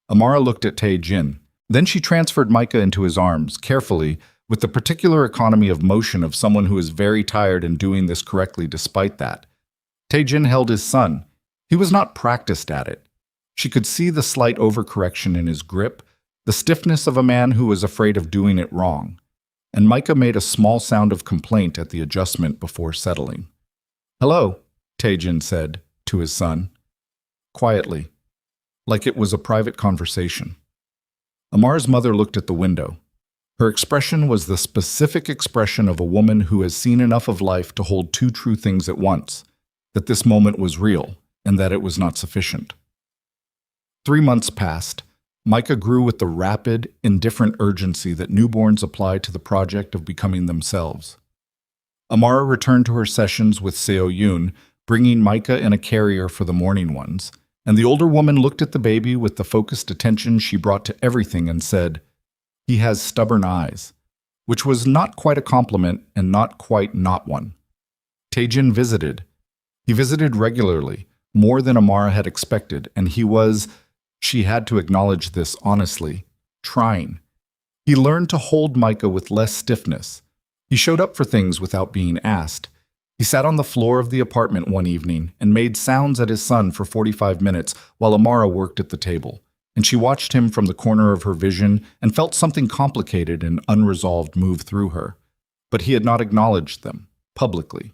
Amara looked at Tae-jin. Then she transferred Micah into his arms, carefully, with the particular economy of motion of someone who is very tired and doing this correctly despite that. Tae-jin held his son. He was not practiced at it. She could see the slight overcorrection in his grip, the stiffness of a man who was afraid of doing it wrong. And Micah made a small sound of complaint at the adjustment before settling. "Hello," Tae-jin said to his son, quietly, like it was a private conversation. Amar's mother looked at the window. Her expression was the specific expression of a woman who has seen enough of life to hold two true things at once, that this moment was real and that it was not sufficient. 3 months passed. Micah grew with the rapid, indifferent urgency that newborns apply to the project of becoming themselves. Amara returned to her sessions with Seo-yoon, bringing Micah in a carrier for the morning ones, and the older woman looked at the baby with the focused attention she brought to everything and said, "He has stubborn eyes," which was not quite a compliment and not quite not one. Tae-jin visited. He visited regularly, more than Amara had expected, and he was, she had to acknowledge this honestly, trying. He learned to hold Micah with less stiffness. He showed up for things without being asked. He sat on the floor of the apartment one evening and made sounds at his son for 45 minutes while Amara worked at the table, and she watched him from the corner of her vision and felt something complicated and unresolved move through her. But he had not acknowledged them, publicly.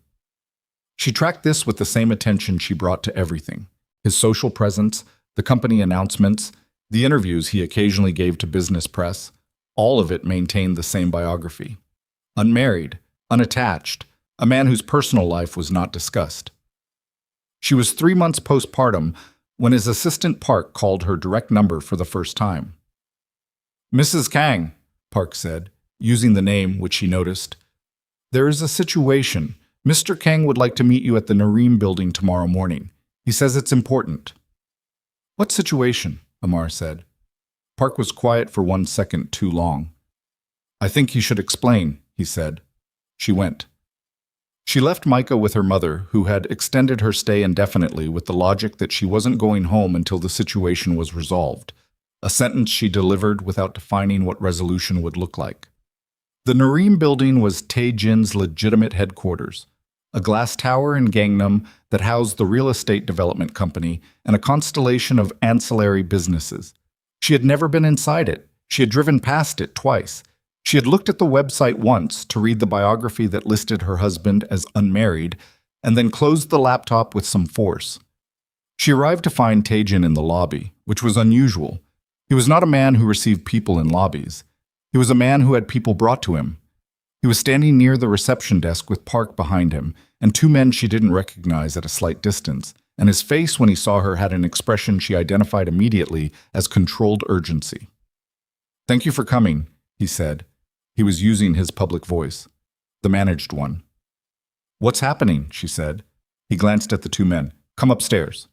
She tracked this with the same attention she brought to everything: his social presence, the company announcements, the interviews he occasionally gave to business press. All of it maintained the same biography. Unmarried, unattached, a man whose personal life was not discussed. She was 3 months postpartum when his assistant Park called her direct number for the first time. "Mrs. Kang," Park said, using the name which she noticed. "There is a situation. Mr. Kang would like to meet you at the Nareem building tomorrow morning. He says it's important." "What situation?" Amar said. Park was quiet for 1 second too long. "I think he should explain," he said. She went. She left Micah with her mother, who had extended her stay indefinitely with the logic that she wasn't going home until the situation was resolved, a sentence she delivered without defining what resolution would look like. The Nareem building was Tae-jin's legitimate headquarters, a glass tower in Gangnam that housed the real estate development company and a constellation of ancillary businesses. She had never been inside it. She had driven past it twice. She had looked at the website once to read the biography that listed her husband as unmarried, and then closed the laptop with some force. She arrived to find Tae-jin in the lobby, which was unusual. He was not a man who received people in lobbies. He was a man who had people brought to him. He was standing near the reception desk with Park behind him, and 2 men she didn't recognize at a slight distance, and his face when he saw her had an expression she identified immediately as controlled urgency. "Thank you for coming," he said. He was using his public voice, the managed one. "What's happening?" she said. He glanced at the 2 men. "Come upstairs."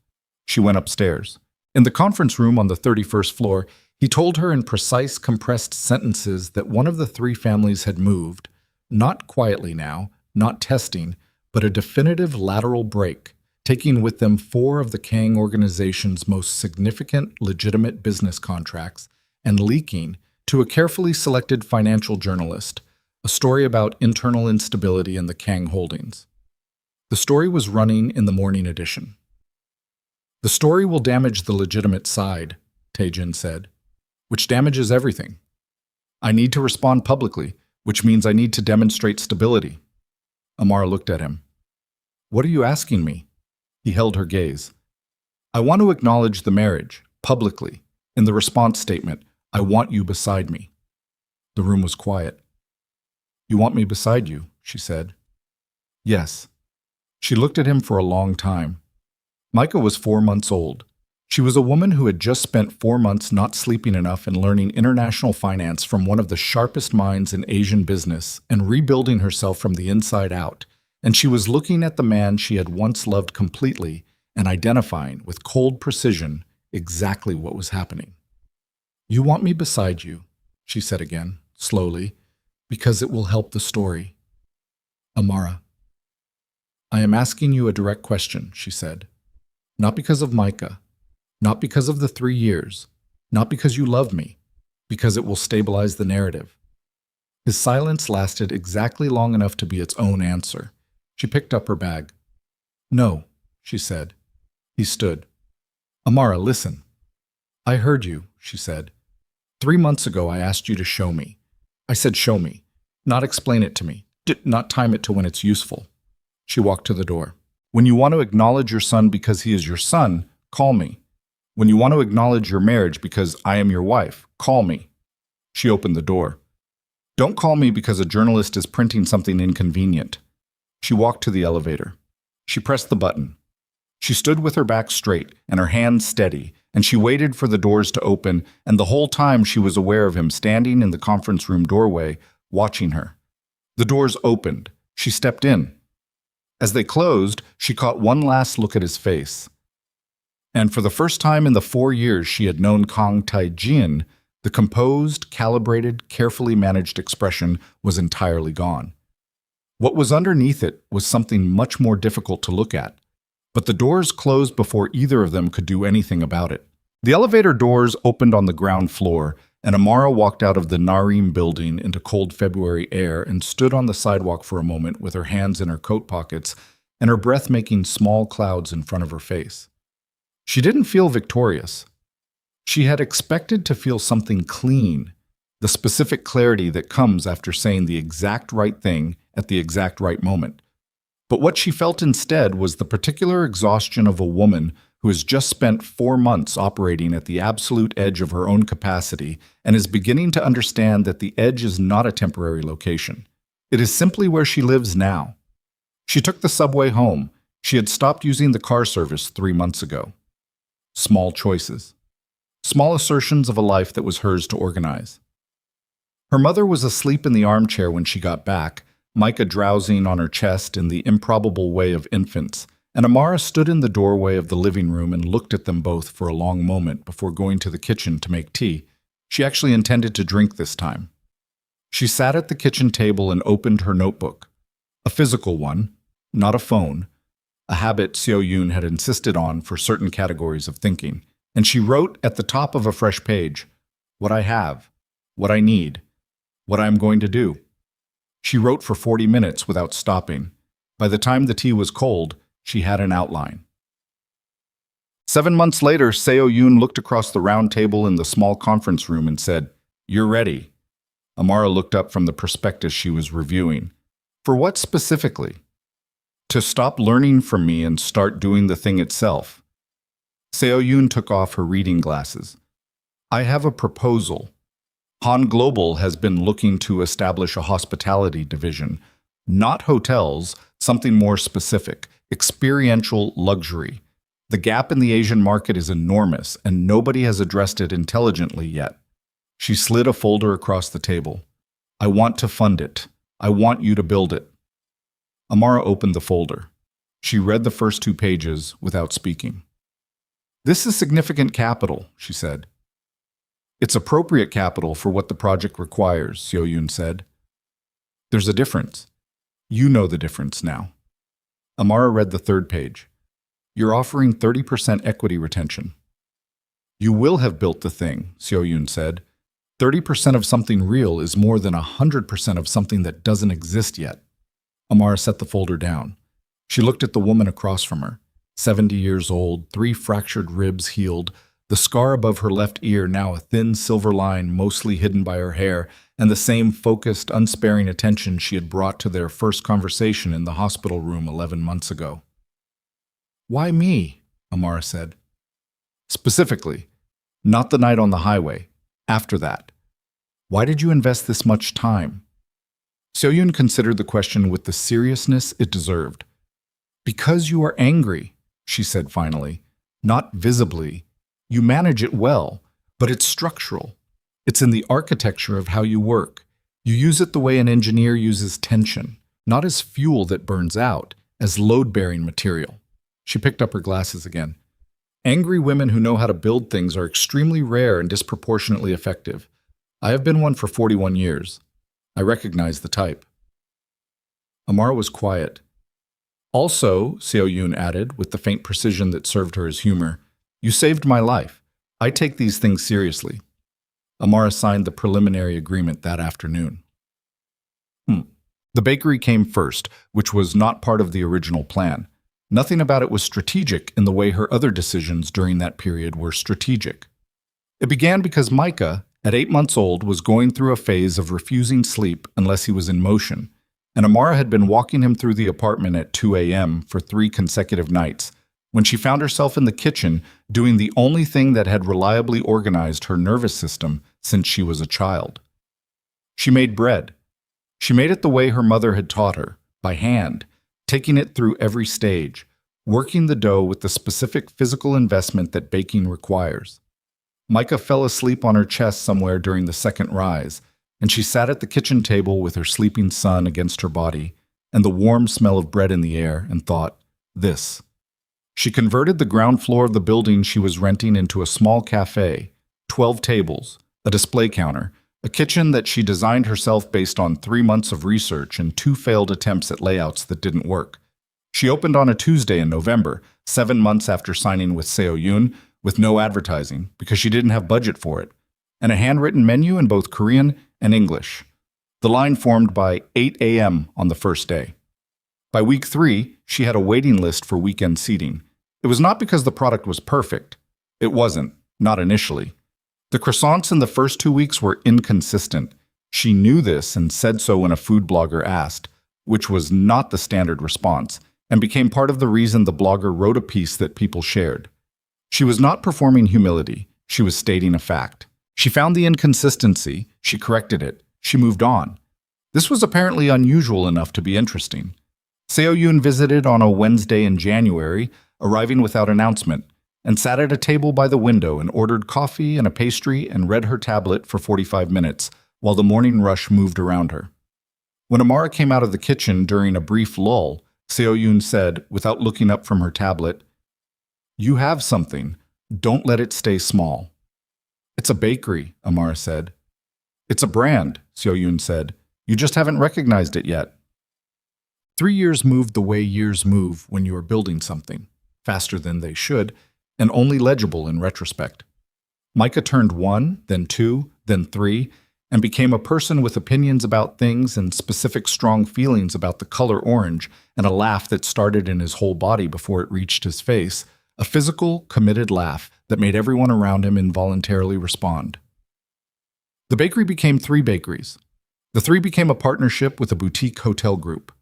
She went upstairs. In the conference room on the 31st floor, he told her in precise, compressed sentences that one of the 3 families had moved, not quietly now, not testing, but a definitive lateral break, taking with them 4 of the Kang organization's most significant legitimate business contracts and leaking to a carefully selected financial journalist, a story about internal instability in the Kang holdings. The story was running in the morning edition. "The story will damage the legitimate side," Tae-jin said, "which damages everything. I need to respond publicly, which means I need to demonstrate stability." Amar looked at him. "What are you asking me?" He held her gaze. "I want to acknowledge the marriage, publicly. In the response statement, I want you beside me." The room was quiet. "You want me beside you," she said. "Yes." She looked at him for a long time. Micah was 4 months old. She was a woman who had just spent 4 months not sleeping enough and learning international finance from one of the sharpest minds in Asian business and rebuilding herself from the inside out. And she was looking at the man she had once loved completely and identifying with cold precision exactly what was happening. "You want me beside you," she said again, slowly. Because it will help the story. Amara. I am asking you a direct question, she said. Not because of Micah. Not because of the 3 years. Not because you love me. Because it will stabilize the narrative. His silence lasted exactly long enough to be its own answer. She picked up her bag. No, she said. He stood. Amara, listen. I heard you, she said. 3 months ago I asked you to show me. I said show me, not explain it to me, not time it to when it's useful. She walked to the door. When you want to acknowledge your son because he is your son, call me. When you want to acknowledge your marriage because I am your wife, call me. She opened the door. Don't call me because a journalist is printing something inconvenient. She walked to the elevator. She pressed the button. She stood with her back straight and her hands steady, and she waited for the doors to open, and the whole time she was aware of him standing in the conference room doorway, watching her. The doors opened. She stepped in. As they closed, she caught one last look at his face. And for the first time in the 4 years she had known Kang Tai-jin, the composed, calibrated, carefully managed expression was entirely gone. What was underneath it was something much more difficult to look at, but the doors closed before either of them could do anything about it. The elevator doors opened on the ground floor, and Amara walked out of the Nareem building into cold February air and stood on the sidewalk for a moment with her hands in her coat pockets and her breath making small clouds in front of her face. She didn't feel victorious. She had expected to feel something clean, the specific clarity that comes after saying the exact right thing at the exact right moment. But what she felt instead was the particular exhaustion of a woman who has just spent 4 months operating at the absolute edge of her own capacity and is beginning to understand that the edge is not a temporary location. It is simply where she lives now. She took the subway home. She had stopped using the car service 3 months ago. Small choices. Small assertions of a life that was hers to organize. Her mother was asleep in the armchair when she got back, Micah drowsing on her chest in the improbable way of infants, and Amara stood in the doorway of the living room and looked at them both for a long moment before going to the kitchen to make tea. She actually intended to drink this time. She sat at the kitchen table and opened her notebook. A physical one, not a phone, a habit Seo-yoon had insisted on for certain categories of thinking, and she wrote at the top of a fresh page, what I have, what I need, what I am going to do. She wrote for 40 minutes without stopping. By the time the tea was cold, she had an outline. 7 months later, Seo-yoon looked across the round table in the small conference room and said, "You're ready." Amara looked up from the prospectus she was reviewing. For what specifically? To stop learning from me and start doing the thing itself. Seo-yoon took off her reading glasses. I have a proposal. Han Global has been looking to establish a hospitality division, not hotels, something more specific, experiential luxury. The gap in the Asian market is enormous, and nobody has addressed it intelligently yet. She slid a folder across the table. I want to fund it. I want you to build it. Amara opened the folder. She read the first 2 pages without speaking. This is significant capital, she said. It's appropriate capital for what the project requires, Seo-yoon said. There's a difference. You know the difference now. Amara read the 3rd page. You're offering 30% equity retention. You will have built the thing, Seo-yoon said. 30% of something real is more than 100% of something that doesn't exist yet. Amara set the folder down. She looked at the woman across from her, 70 years old, 3 fractured ribs healed, the scar above her left ear now a thin silver line mostly hidden by her hair, and the same focused, unsparing attention she had brought to their first conversation in the hospital room 11 months ago. Why me? Amara said. Specifically, not the night on the highway, after that. Why did you invest this much time? Seo-yoon considered the question with the seriousness it deserved. Because you are angry, she said finally, not visibly. You manage it well, but it's structural. It's in the architecture of how you work. You use it the way an engineer uses tension, not as fuel that burns out, as load-bearing material. She picked up her glasses again. Angry women who know how to build things are extremely rare and disproportionately effective. I have been one for 41 years. I recognize the type. Amara was quiet. Also, Seo Yoon added, with the faint precision that served her as humor, you saved my life. I take these things seriously. Amara signed the preliminary agreement that afternoon. The bakery came first, which was not part of the original plan. Nothing about it was strategic in the way her other decisions during that period were strategic. It began because Micah, at 8 months old, was going through a phase of refusing sleep unless he was in motion, and Amara had been walking him through the apartment at 2 a.m. for 3 consecutive nights, when she found herself in the kitchen doing the only thing that had reliably organized her nervous system since she was a child. She made bread. She made it the way her mother had taught her, by hand, taking it through every stage, working the dough with the specific physical investment that baking requires. Micah fell asleep on her chest somewhere during the second rise, and she sat at the kitchen table with her sleeping son against her body and the warm smell of bread in the air and thought, this. She converted the ground floor of the building she was renting into a small cafe, 12 tables, a display counter, a kitchen that she designed herself based on 3 months of research and 2 failed attempts at layouts that didn't work. She opened on a Tuesday in November, 7 months after signing with Seo Yoon, with no advertising because she didn't have budget for it, and a handwritten menu in both Korean and English. The line formed by 8 a.m. on the first day. By week 3, she had a waiting list for weekend seating. It was not because the product was perfect. It wasn't, not initially. The croissants in the first 2 weeks were inconsistent. She knew this and said so when a food blogger asked, which was not the standard response, and became part of the reason the blogger wrote a piece that people shared. She was not performing humility. She was stating a fact. She found the inconsistency. She corrected it. She moved on. This was apparently unusual enough to be interesting. Seo Yoon visited on a Wednesday in January, arriving without announcement, and sat at a table by the window and ordered coffee and a pastry and read her tablet for 45 minutes while the morning rush moved around her. When Amara came out of the kitchen during a brief lull, Seo Yoon said, without looking up from her tablet, "You have something. Don't let it stay small." "It's a bakery," Amara said. "It's a brand," Seo Yoon said. "You just haven't recognized it yet." 3 years moved the way years move when you are building something, faster than they should, and only legible in retrospect. Micah turned 1, then 2, then 3, and became a person with opinions about things and specific strong feelings about the color orange and a laugh that started in his whole body before it reached his face, a physical, committed laugh that made everyone around him involuntarily respond. The bakery became 3 bakeries. The 3 became a partnership with a boutique hotel group.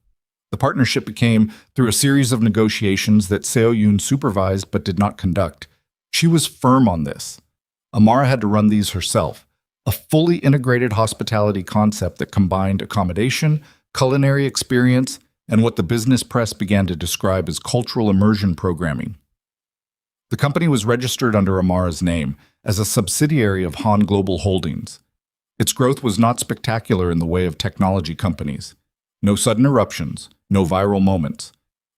The partnership became through a series of negotiations that Seo Yoon supervised but did not conduct. She was firm on this. Amara had to run these herself, a fully integrated hospitality concept that combined accommodation, culinary experience, and what the business press began to describe as cultural immersion programming. The company was registered under Amara's name as a subsidiary of Han Global Holdings. Its growth was not spectacular in the way of technology companies. No sudden eruptions, no viral moments.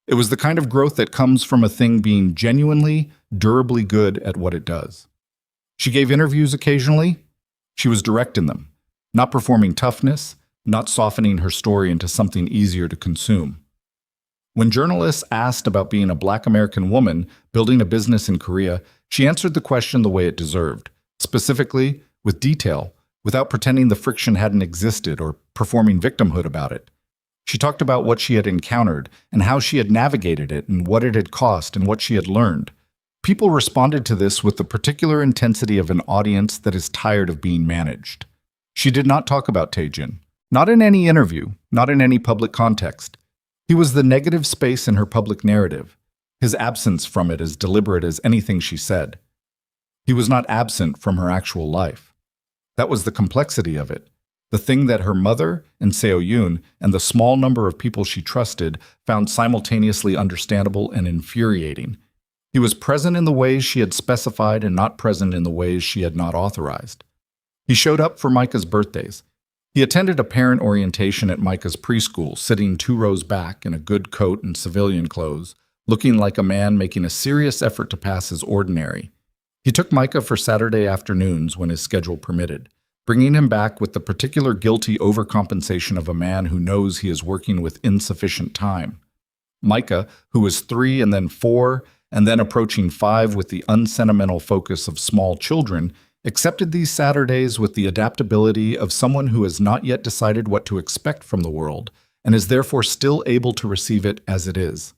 It was the kind of growth that comes from a thing being genuinely, durably good at what it does. She gave interviews occasionally. She was direct in them, not performing toughness, not softening her story into something easier to consume. When journalists asked about being a Black American woman building a business in Korea, she answered the question the way it deserved, specifically, with detail, without pretending the friction hadn't existed or performing victimhood about it. She talked about what she had encountered and how she had navigated it and what it had cost and what she had learned. People responded to this with the particular intensity of an audience that is tired of being managed. She did not talk about Taejin. Not in any interview, not in any public context. He was the negative space in her public narrative, his absence from it as deliberate as anything she said. He was not absent from her actual life. That was the complexity of it. The thing that her mother and Seo Yoon and the small number of people she trusted found simultaneously understandable and infuriating. He was present in the ways she had specified and not present in the ways she had not authorized. He showed up for Micah's birthdays. He attended a parent orientation at Micah's preschool, sitting 2 rows back in a good coat and civilian clothes, looking like a man making a serious effort to pass as ordinary. He took Micah for Saturday afternoons when his schedule permitted, bringing him back with the particular guilty overcompensation of a man who knows he is working with insufficient time. Micah, who was 3 and then 4, and then approaching 5 with the unsentimental focus of small children, accepted these Saturdays with the adaptability of someone who has not yet decided what to expect from the world, and is therefore still able to receive it as it is.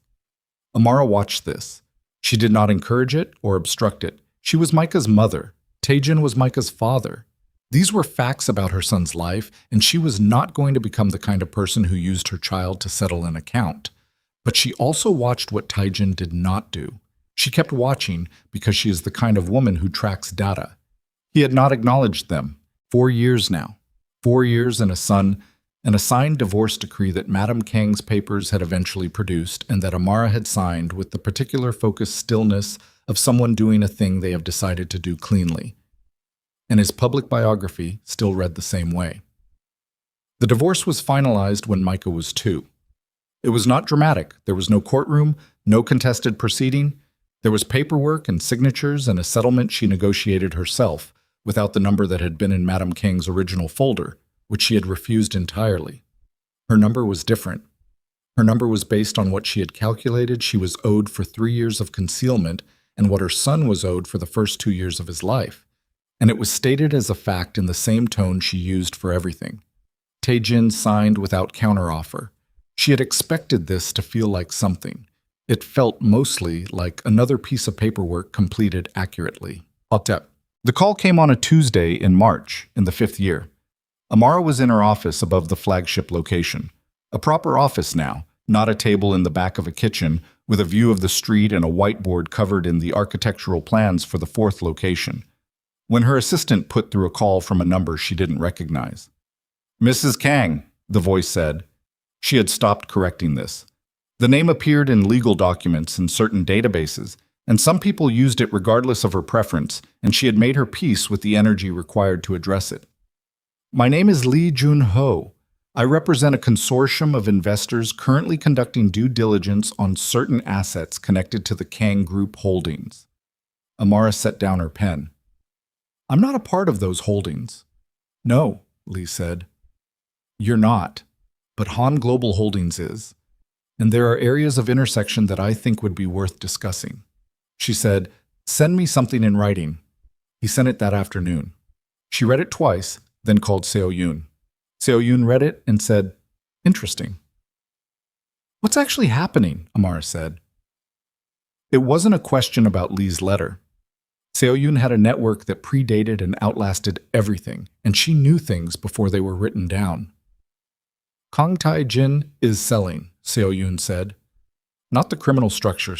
Amara watched this. She did not encourage it or obstruct it. She was Micah's mother. Taejin was Micah's father. These were facts about her son's life, and she was not going to become the kind of person who used her child to settle an account. But she also watched what Taejin did not do. She kept watching because she is the kind of woman who tracks data. He had not acknowledged them. 4 years now. 4 years and a son, and a signed divorce decree that Madame Kang's papers had eventually produced and that Amara had signed with the particular focused stillness of someone doing a thing they have decided to do cleanly. And his public biography still read the same way. The divorce was finalized when Micah was 2. It was not dramatic. There was no courtroom, no contested proceeding. There was paperwork and signatures and a settlement she negotiated herself, without the number that had been in Madame Kang's original folder, which she had refused entirely. Her number was different. Her number was based on what she had calculated she was owed for 3 years of concealment and what her son was owed for the first 2 years of his life. And it was stated as a fact in the same tone she used for everything. Taejin signed without counteroffer. She had expected this to feel like something. It felt mostly like another piece of paperwork completed accurately. The call came on a Tuesday in March, in the 5th year. Amara was in her office above the flagship location. A proper office now, not a table in the back of a kitchen, with a view of the street and a whiteboard covered in the architectural plans for the 4th location. When her assistant put through a call from a number she didn't recognize. "Mrs. Kang," the voice said. She had stopped correcting this. The name appeared in legal documents in certain databases, and some people used it regardless of her preference, and she had made her peace with the energy required to address it. "My name is Lee Jun-ho. I represent a consortium of investors currently conducting due diligence on certain assets connected to the Kang Group holdings." Amara set down her pen. "I'm not a part of those holdings." "No," Lee said. "You're not, but Han Global Holdings is. And there are areas of intersection that I think would be worth discussing." She said, "Send me something in writing." He sent it that afternoon. She read it twice, then called Seo-yoon. Seo-yoon read it and said, "Interesting." "What's actually happening?" Amara said. It wasn't a question about Lee's letter. Seo-yoon had a network that predated and outlasted everything, and she knew things before they were written down. "Kang Tae-jin is selling," Seo-yoon said. Not the criminal structure,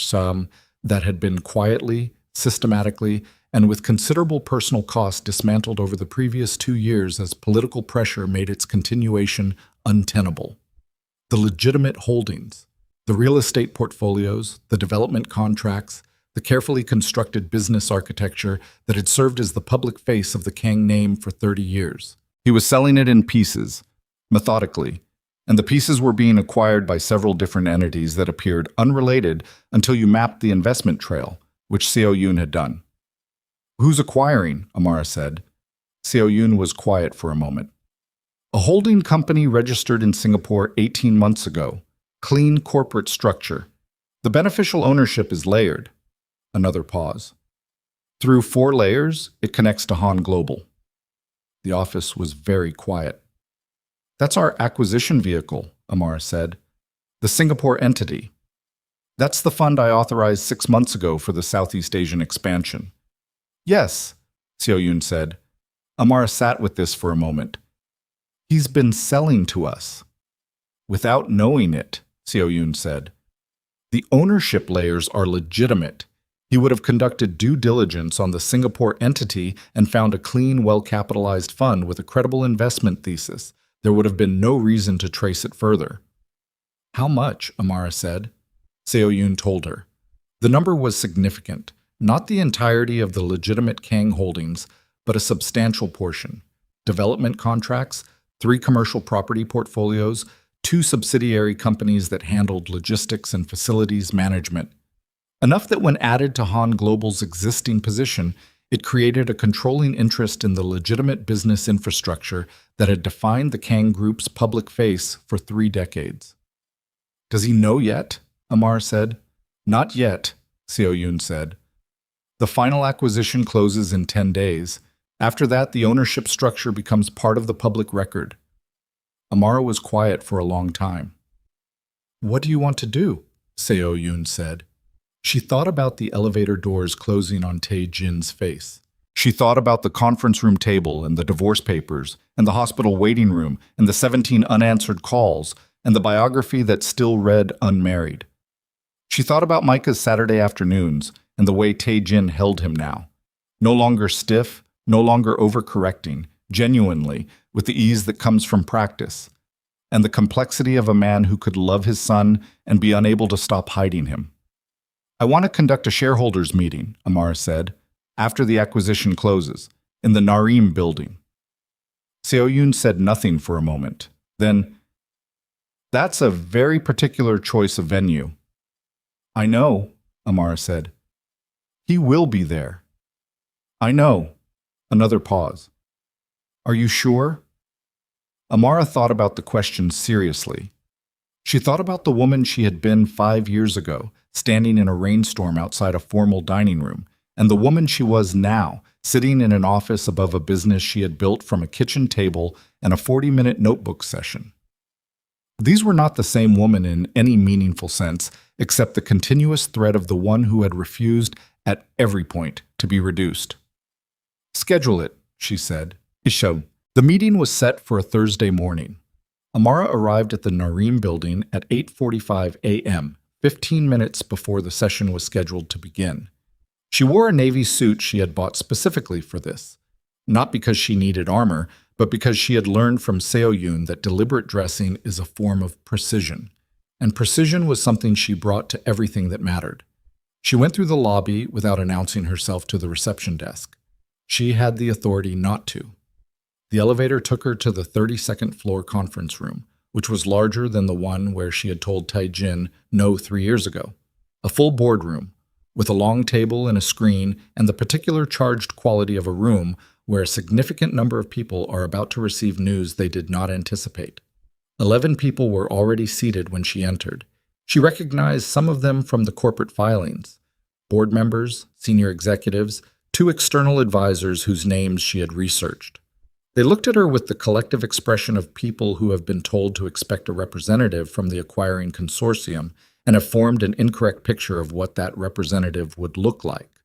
that had been quietly, systematically, and with considerable personal cost dismantled over the previous 2 years as political pressure made its continuation untenable. The legitimate holdings, the real estate portfolios, the development contracts, the carefully constructed business architecture that had served as the public face of the Kang name for 30 years. He was selling it in pieces, methodically, and the pieces were being acquired by several different entities that appeared unrelated until you mapped the investment trail, which Seo-yoon had done. "Who's acquiring?" Amara said. Seo-yoon was quiet for a moment. "A holding company registered in Singapore 18 months ago. Clean corporate structure. The beneficial ownership is layered." Another pause. "Through 4 layers, it connects to Han Global." The office was very quiet. "That's our acquisition vehicle," Amara said. "The Singapore entity. That's the fund I authorized 6 months ago for the Southeast Asian expansion." "Yes," Seo-yoon said. Amara sat with this for a moment. "He's been selling to us." "Without knowing it," Seo-yoon said. "The ownership layers are legitimate. He would have conducted due diligence on the Singapore entity and found a clean, well-capitalized fund with a credible investment thesis. There would have been no reason to trace it further." "How much?" Amara said. Seo-yoon told her. The number was significant, not the entirety of the legitimate Kang holdings, but a substantial portion. Development contracts, 3 commercial property portfolios, 2 subsidiary companies that handled logistics and facilities management. Enough that when added to Han Global's existing position, It created a controlling interest in the legitimate business infrastructure that had defined the Kang Group's public face for 3 decades. "Does he know yet?" Amara said. "Not yet," Seo Yoon said. "The final acquisition closes in 10 days. After that, the ownership structure becomes part of the public record." Amara was quiet for a long time. "What do you want to do?" Seo Yoon said. She thought about the elevator doors closing on Tae-jin's face. She thought about the conference room table and the divorce papers and the hospital waiting room and the 17 unanswered calls and the biography that still read unmarried. She thought about Micah's Saturday afternoons and the way Tae-jin held him now. No longer stiff, no longer overcorrecting, genuinely, with the ease that comes from practice, and the complexity of a man who could love his son and be unable to stop hiding him. "I want to conduct a shareholders meeting," Amara said, "after the acquisition closes, in the Nareem building." Seo Yoon said nothing for a moment. Then, "That's a very particular choice of venue." "I know," Amara said. "He will be there." "I know." Another pause. "Are you sure?" Amara thought about the question seriously. She thought about the woman she had been 5 years ago, standing in a rainstorm outside a formal dining room, and the woman she was now, sitting in an office above a business she had built from a kitchen table and a 40-minute notebook session. These were not the same woman in any meaningful sense, except the continuous thread of the one who had refused, at every point, to be reduced. "Schedule it," she said. "Isham." The meeting was set for a Thursday morning. Amara arrived at the Nareem building at 8:45 a.m., 15 minutes before the session was scheduled to begin. She wore a navy suit she had bought specifically for this, not because she needed armor, but because she had learned from Seo Yoon that deliberate dressing is a form of precision, and precision was something she brought to everything that mattered. She went through the lobby without announcing herself to the reception desk. She had the authority not to. The elevator took her to the 32nd floor conference room, which was larger than the one where she had told Tae-jin no 3 years ago. A full boardroom, with a long table and a screen and the particular charged quality of a room where a significant number of people are about to receive news they did not anticipate. 11 people were already seated when she entered. She recognized some of them from the corporate filings: board members, senior executives, 2 external advisors whose names she had researched. They looked at her with the collective expression of people who have been told to expect a representative from the acquiring consortium and have formed an incorrect picture of what that representative would look like.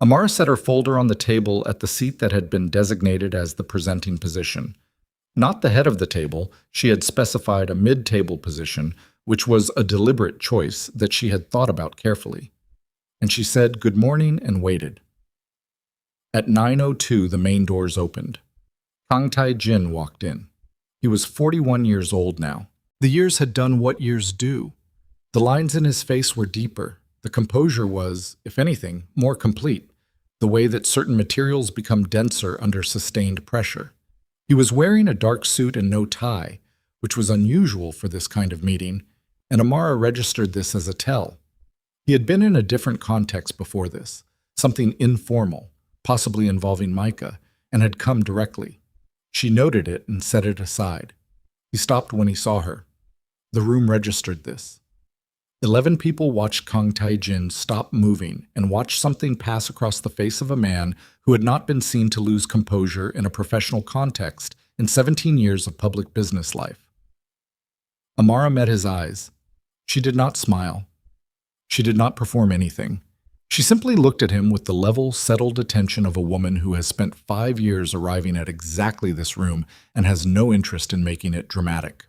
Amara set her folder on the table at the seat that had been designated as the presenting position. Not the head of the table, she had specified a mid-table position, which was a deliberate choice that she had thought about carefully. And she said good morning and waited. At 9:02, the main doors opened. Kang Tae-jin walked in. He was 41 years old now. The years had done what years do. The lines in his face were deeper. The composure was, if anything, more complete, the way that certain materials become denser under sustained pressure. He was wearing a dark suit and no tie, which was unusual for this kind of meeting, and Amara registered this as a tell. He had been in a different context before this, something informal, possibly involving Micah, and had come directly. She noted it and set it aside. He stopped when he saw her. The room registered this. 11 people watched Kang Tae-jin stop moving and watch something pass across the face of a man who had not been seen to lose composure in a professional context in 17 years of public business life. Amara met his eyes. She did not smile. She did not perform anything. She simply looked at him with the level, settled attention of a woman who has spent 5 years arriving at exactly this room and has no interest in making it dramatic.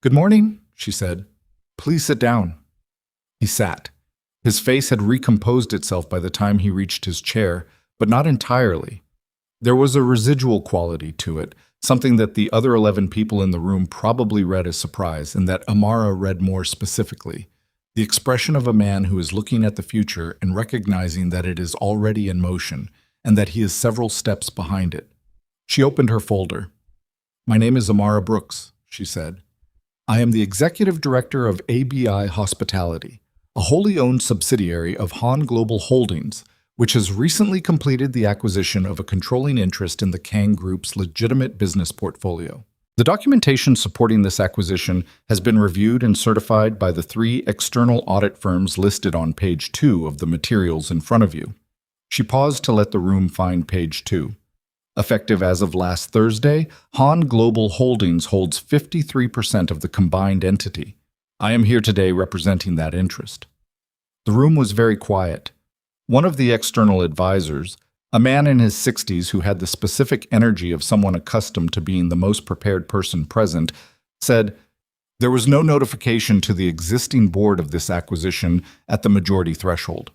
"Good morning," she said. "Please sit down." He sat. His face had recomposed itself by the time he reached his chair, but not entirely. There was a residual quality to it, something that the other 11 people in the room probably read as surprise, and that Amara read more specifically. The expression of a man who is looking at the future and recognizing that it is already in motion, and that he is several steps behind it. She opened her folder. "My name is Amara Brooks," she said. "I am the executive director of ABI Hospitality, a wholly owned subsidiary of Han Global Holdings, which has recently completed the acquisition of a controlling interest in the Kang Group's legitimate business portfolio. The documentation supporting this acquisition has been reviewed and certified by the 3 external audit firms listed on page 2 of the materials in front of you. She paused to let the room find page 2. Effective as of last Thursday, Han Global Holdings holds 53% of the combined entity. I am here today representing that interest. The room was very quiet. One of the external advisors, a man in his 60s who had the specific energy of someone accustomed to being the most prepared person present, said, "There was no notification to the existing board of this acquisition at the majority threshold.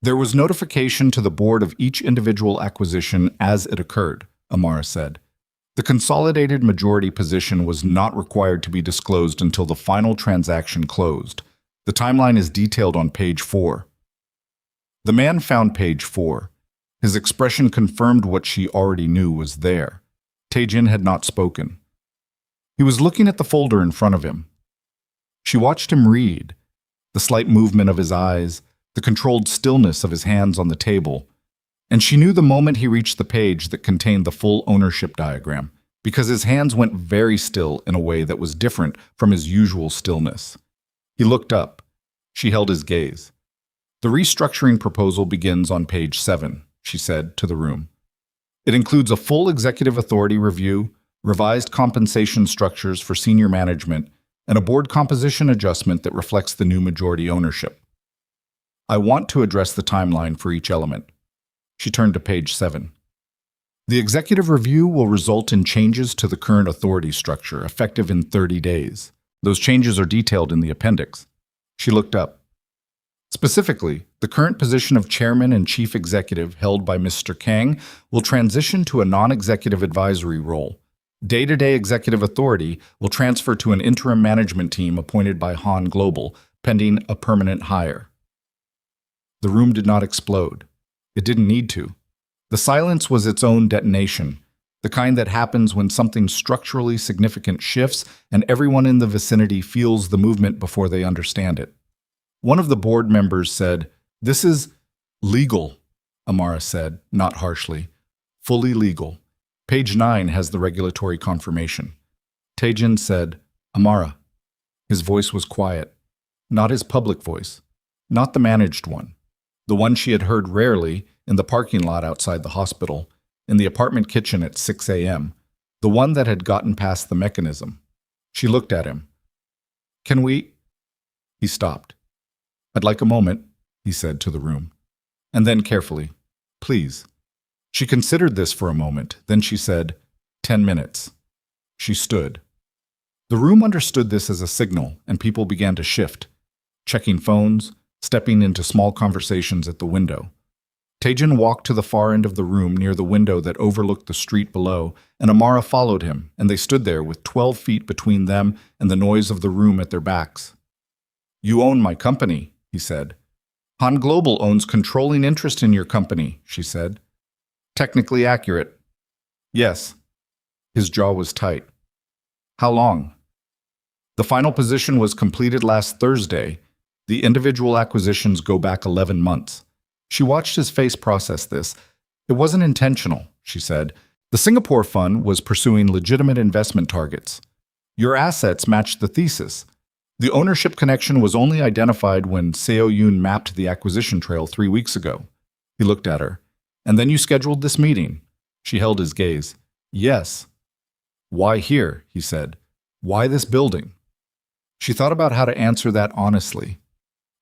There was notification to the board of each individual acquisition as it occurred," Amara said. "The consolidated majority position was not required to be disclosed until the final transaction closed. The timeline is detailed on page 4. The man found page 4. His expression confirmed what she already knew was there. Taejin had not spoken. He was looking at the folder in front of him. She watched him read, the slight movement of his eyes, the controlled stillness of his hands on the table, and she knew the moment he reached the page that contained the full ownership diagram, because his hands went very still in a way that was different from his usual stillness. He looked up. She held his gaze. "The restructuring proposal begins on page 7, she said to the room. "It includes a full executive authority review, revised compensation structures for senior management, and a board composition adjustment that reflects the new majority ownership. I want to address the timeline for each element." She turned to page 7. "The executive review will result in changes to the current authority structure, effective in 30 days. Those changes are detailed in the appendix." She looked up. "Specifically, the current position of chairman and chief executive held by Mr. Kang will transition to a non-executive advisory role. Day-to-day executive authority will transfer to an interim management team appointed by Han Global, pending a permanent hire." The room did not explode. It didn't need to. The silence was its own detonation, the kind that happens when something structurally significant shifts and everyone in the vicinity feels the movement before they understand it. One of the board members said, "This is legal," Amara said, not harshly. "Fully legal. Page 9 has the regulatory confirmation." Taejin said, "Amara." His voice was quiet, not his public voice, not the managed one. The one she had heard rarely in the parking lot outside the hospital, in the apartment kitchen at 6 a.m., the one that had gotten past the mechanism. She looked at him. "Can we—" He stopped. "I'd like a moment," he said to the room. And then carefully, "Please." She considered this for a moment, then she said, 10 minutes. She stood. The room understood this as a signal, and people began to shift, checking phones, stepping into small conversations at the window. Taejin walked to the far end of the room near the window that overlooked the street below, and Amara followed him, and they stood there with 12 feet between them and the noise of the room at their backs. "You own my company," he said. "Han Global owns controlling interest in your company," she said. "Technically accurate." "Yes." His jaw was tight. "How long?" "The final position was completed last Thursday. The individual acquisitions go back 11 months. She watched his face process this. "It wasn't intentional," she said. "The Singapore fund was pursuing legitimate investment targets. Your assets matched the thesis. The ownership connection was only identified when Seo Yoon mapped the acquisition trail 3 weeks ago." He looked at her. "And then you scheduled this meeting." She held his gaze. "Yes." "Why here?" he said. "Why this building?" She thought about how to answer that honestly.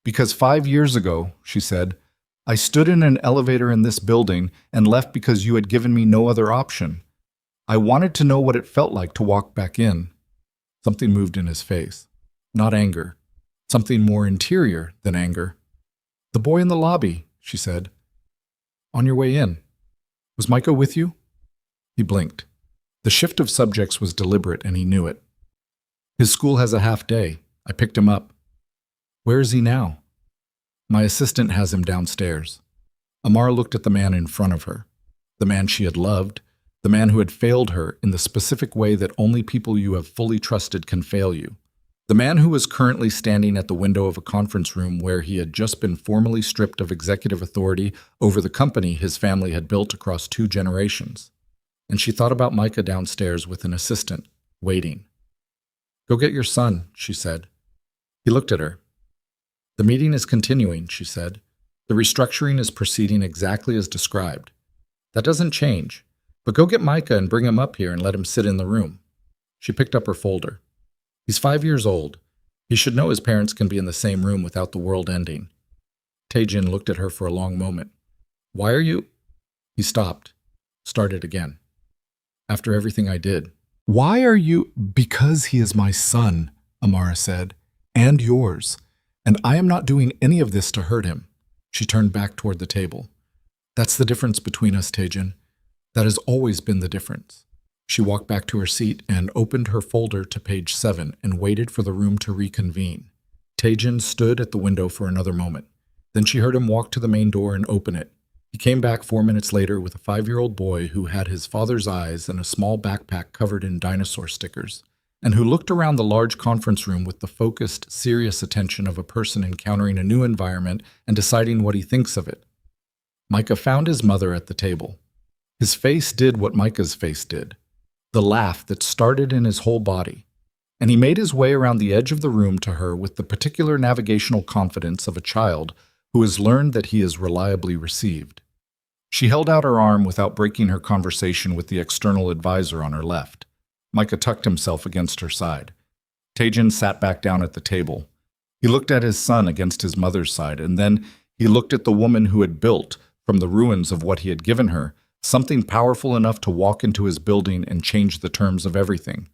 "Because 5 years ago," she said, "I stood in an elevator in this building and left because you had given me no other option. I wanted to know what it felt like to walk back in." Something moved in his face. Not anger. Something more interior than anger. "The boy in the lobby," she said. "On your way in. Was Micah with you?" He blinked. The shift of subjects was deliberate, and he knew it. "His school has a half day. I picked him up." "Where is he now?" "My assistant has him downstairs." Amara looked at the man in front of her, the man she had loved, the man who had failed her in the specific way that only people you have fully trusted can fail you. The man who was currently standing at the window of a conference room where he had just been formally stripped of executive authority over the company his family had built across 2 generations. And she thought about Micah downstairs with an assistant, waiting. "Go get your son," she said. He looked at her. "The meeting is continuing," she said. "The restructuring is proceeding exactly as described. That doesn't change. But go get Micah and bring him up here and let him sit in the room." She picked up her folder. "He's 5 years old. He should know his parents can be in the same room without the world ending." Taejin looked at her for a long moment. "Why are you—" He stopped, started again. "After everything I did." "Why are you—" "Because he is my son," Amara said, "and yours. And I am not doing any of this to hurt him." She turned back toward the table. "That's the difference between us, Taejin. That has always been the difference." She walked back to her seat and opened her folder to page 7 and waited for the room to reconvene. Taejin stood at the window for another moment. Then she heard him walk to the main door and open it. He came back 4 minutes later with a 5-year-old boy who had his father's eyes and a small backpack covered in dinosaur stickers, and who looked around the large conference room with the focused, serious attention of a person encountering a new environment and deciding what he thinks of it. Micah found his mother at the table. His face did what Micah's face did, the laugh that started in his whole body, and he made his way around the edge of the room to her with the particular navigational confidence of a child who has learned that he is reliably received. She held out her arm without breaking her conversation with the external advisor on her left. Micah tucked himself against her side. Taejin sat back down at the table. He looked at his son against his mother's side, and then he looked at the woman who had built, from the ruins of what he had given her, something powerful enough to walk into his building and change the terms of everything.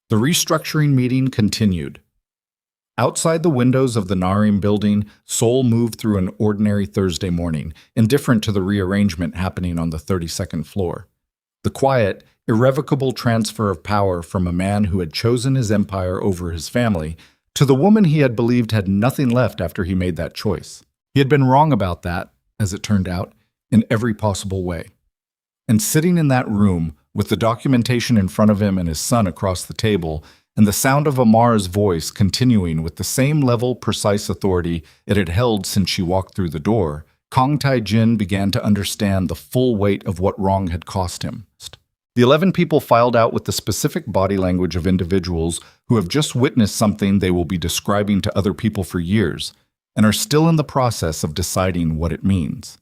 The restructuring meeting continued. Outside the windows of the Narim building, Seoul moved through an ordinary Thursday morning, indifferent to the rearrangement happening on the 32nd floor. The quiet, irrevocable transfer of power from a man who had chosen his empire over his family to the woman he had believed had nothing left after he made that choice. He had been wrong about that, as it turned out, in every possible way. And sitting in that room, with the documentation in front of him and his son across the table, and the sound of Amara's voice continuing with the same level, precise authority it had held since she walked through the door, Kang Tae-jin began to understand the full weight of what wrong had cost him. The 11 people filed out with the specific body language of individuals who have just witnessed something they will be describing to other people for years, and are still in the process of deciding what it means.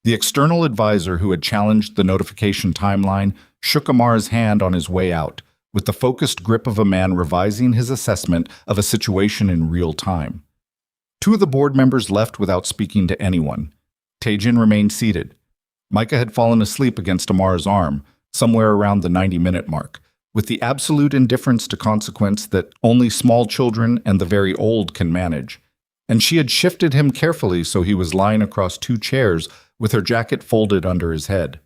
The external advisor who had challenged the notification timeline shook Amara's hand on his way out, with the focused grip of a man revising his assessment of a situation in real time. 2 of the board members left without speaking to anyone. Taejin remained seated. Micah had fallen asleep against Amara's arm, somewhere around the 90-minute mark, with the absolute indifference to consequence that only small children and the very old can manage. And she had shifted him carefully so he was lying across 2 chairs with her jacket folded under his head.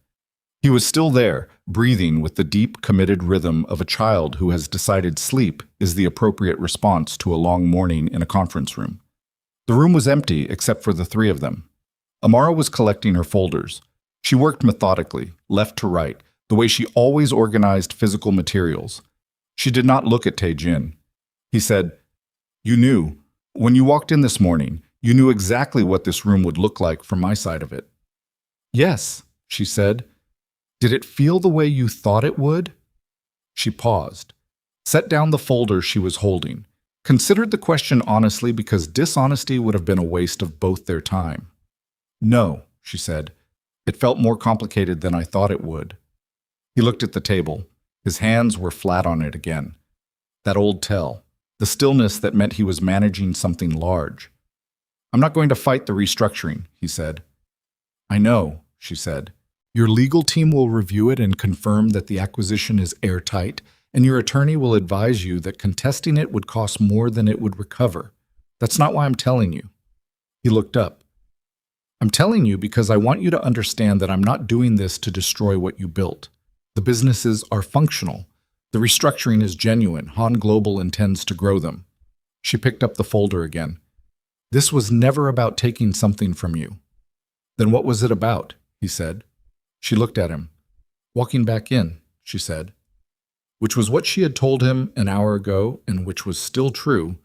He was still there, breathing with the deep, committed rhythm of a child who has decided sleep is the appropriate response to a long morning in a conference room. The room was empty except for the 3 of them. Amara was collecting her folders. She worked methodically, left to right, the way she always organized physical materials. She did not look at Tae-jin. He said, "You knew. When you walked in this morning, you knew exactly what this room would look like from my side of it." "Yes," she said. "Did it feel the way you thought it would?" She paused, set down the folder she was holding, considered the question honestly because dishonesty would have been a waste of both their time. "No," she said. "It felt more complicated than I thought it would." He looked at the table. His hands were flat on it again. That old tell, the stillness that meant he was managing something large. "I'm not going to fight the restructuring," he said. "I know," she said. "Your legal team will review it and confirm that the acquisition is airtight, and your attorney will advise you that contesting it would cost more than it would recover. That's not why I'm telling you." He looked up. "I'm telling you because I want you to understand that I'm not doing this to destroy what you built. The businesses are functional. The restructuring is genuine. Han Global intends to grow them." She picked up the folder again. "This was never about taking something from you." "Then what was it about?" he said. She looked at him. "Walking back in," she said. which was what she had told him an hour ago and which was still true,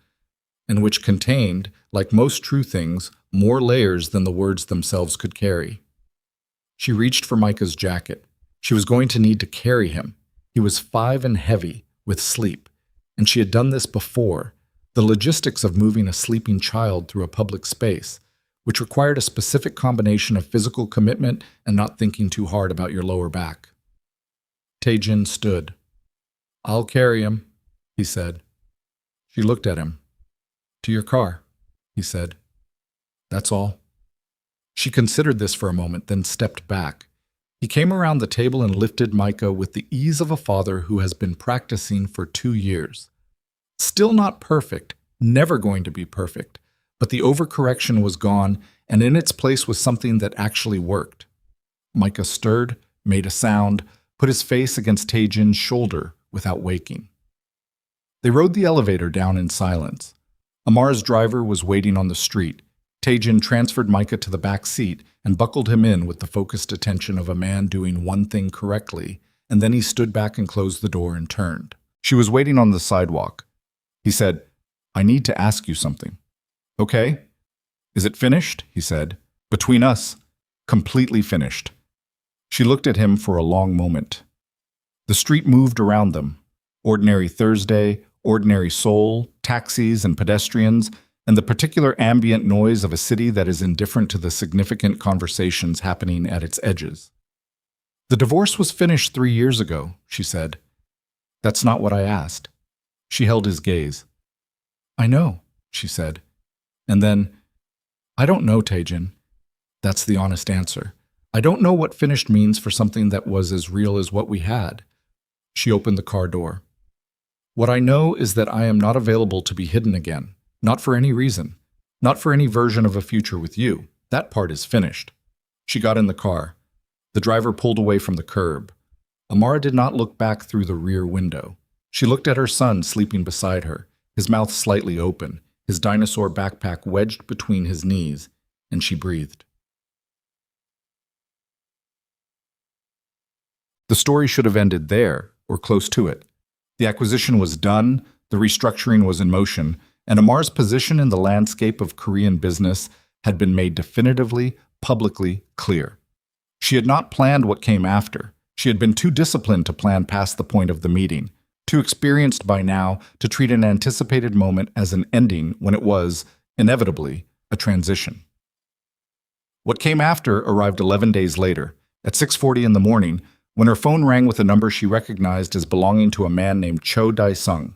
and which contained, like most true things, more layers than the words themselves could carry. She reached for Micah's jacket. She was going to need to carry him. He was 5 and heavy, with sleep, and she had done this before. The logistics of moving a sleeping child through a public space, which required a specific combination of physical commitment and not thinking too hard about your lower back. Tae-jin stood. "I'll carry him," he said. She looked at him. "To your car," he said. "That's all." She considered this for a moment, then stepped back. He came around the table and lifted Micah with the ease of a father who has been practicing for 2 years. Still not perfect, never going to be perfect, but the overcorrection was gone, and in its place was something that actually worked. Micah stirred, made a sound, put his face against Tae-jin's shoulder without waking. They rode the elevator down in silence. Amara's driver was waiting on the street. Tae-jin transferred Micah to the back seat and buckled him in with the focused attention of a man doing one thing correctly, and then he stood back and closed the door and turned. She was waiting on the sidewalk. He said, "I need to ask you something." "Okay." "Is it finished?" he said. "Between us, completely finished." She looked at him for a long moment. The street moved around them. Ordinary Thursday, ordinary Seoul, taxis and pedestrians, and the particular ambient noise of a city that is indifferent to the significant conversations happening at its edges. "The divorce was finished 3 years ago," she said. "That's not what I asked." She held his gaze. "I know," she said. And then, "I don't know, Tae-jin." That's the honest answer. "I don't know what finished means for something that was as real as what we had." She opened the car door. "What I know is that I am not available to be hidden again. Not for any reason. Not for any version of a future with you. That part is finished." She got in the car. The driver pulled away from the curb. Amara did not look back through the rear window. She looked at her son sleeping beside her, his mouth slightly open, his dinosaur backpack wedged between his knees, and she breathed. The story should have ended there, or close to it. The acquisition was done, the restructuring was in motion, and Amar's position in the landscape of Korean business had been made definitively, publicly clear. She had not planned what came after. She had been too disciplined to plan past the point of the meeting, too experienced by now to treat an anticipated moment as an ending when it was, inevitably, a transition. What came after arrived 11 days later, at 6:40 in the morning, when her phone rang with a number she recognized as belonging to a man named Cho Dae-sung.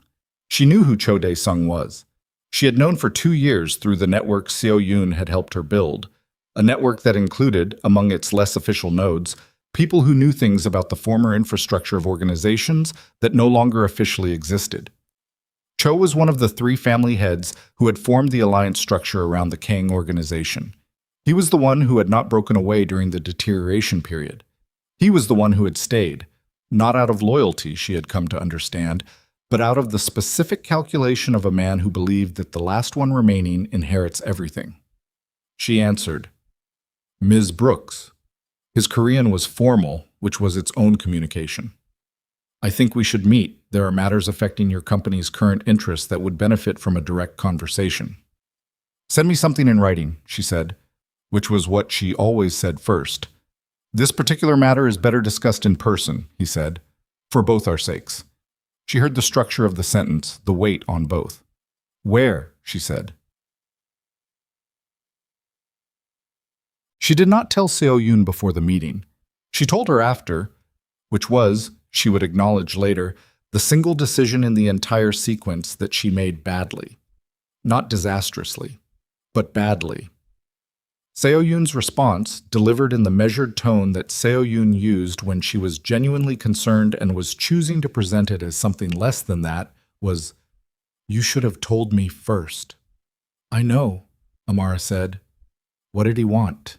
She knew who Cho Dae-sung was. She had known for 2 years through the network Seo-yoon had helped her build, a network that included, among its less official nodes, people who knew things about the former infrastructure of organizations that no longer officially existed. Cho was one of the 3 family heads who had formed the alliance structure around the Kang organization. He was the one who had not broken away during the deterioration period. He was the one who had stayed, not out of loyalty, she had come to understand, but out of the specific calculation of a man who believed that the last one remaining inherits everything. She answered, "Ms. Brooks." His Korean was formal, which was its own communication. "I think we should meet. There are matters affecting your company's current interests that would benefit from a direct conversation." "Send me something in writing," she said, which was what she always said first. "This particular matter is better discussed in person," he said, "for both our sakes." She heard the structure of the sentence, the weight on both. "Where?" she said. She did not tell Seo-yoon before the meeting. She told her after, which was, she would acknowledge later, the single decision in the entire sequence that she made badly. Not disastrously, but badly. Seo-yoon's response, delivered in the measured tone that Seo-yoon used when she was genuinely concerned and was choosing to present it as something less than that, was, "You should have told me first." "I know," Amara said. "What did he want?"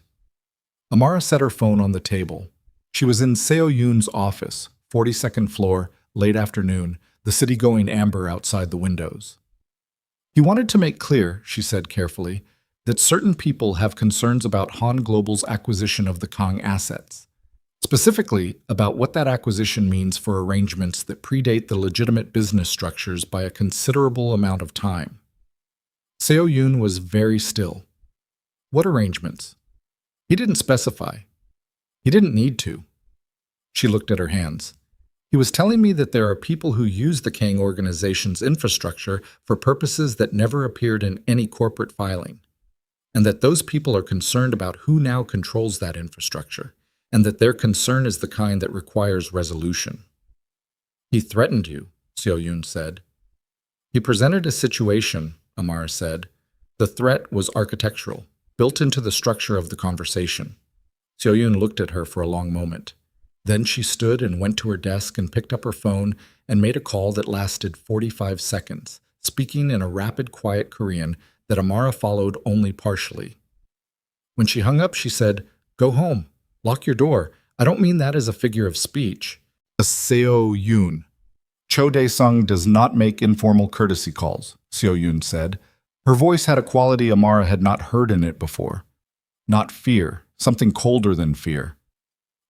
Amara set her phone on the table. She was in Seo-yoon's office, 42nd floor, late afternoon, the city going amber outside the windows. "He wanted to make clear," she said carefully, "that certain people have concerns about Han Global's acquisition of the Kang assets. Specifically, about what that acquisition means for arrangements that predate the legitimate business structures by a considerable amount of time. Seo Yoon was very still. What arrangements? He didn't specify. He didn't need to. She looked at her hands. He was telling me that there are people who use the Kang organization's infrastructure for purposes that never appeared in any corporate filing, and that those people are concerned about who now controls that infrastructure, and that their concern is the kind that requires resolution. He threatened you, Seo Yoon said. He presented a situation, Amara said. The threat was architectural, built into the structure of the conversation. Seo Yoon looked at her for a long moment. Then she stood and went to her desk and picked up her phone and made a call that lasted 45 seconds, speaking in a rapid, quiet Korean that Amara followed only partially. When she hung up, she said, "Go home. Lock your door. I don't mean that as a figure of speech." Seo Yoon. Cho Dae-sung does not make informal courtesy calls, Seo Yoon said. Her voice had a quality Amara had not heard in it before. Not fear, something colder than fear.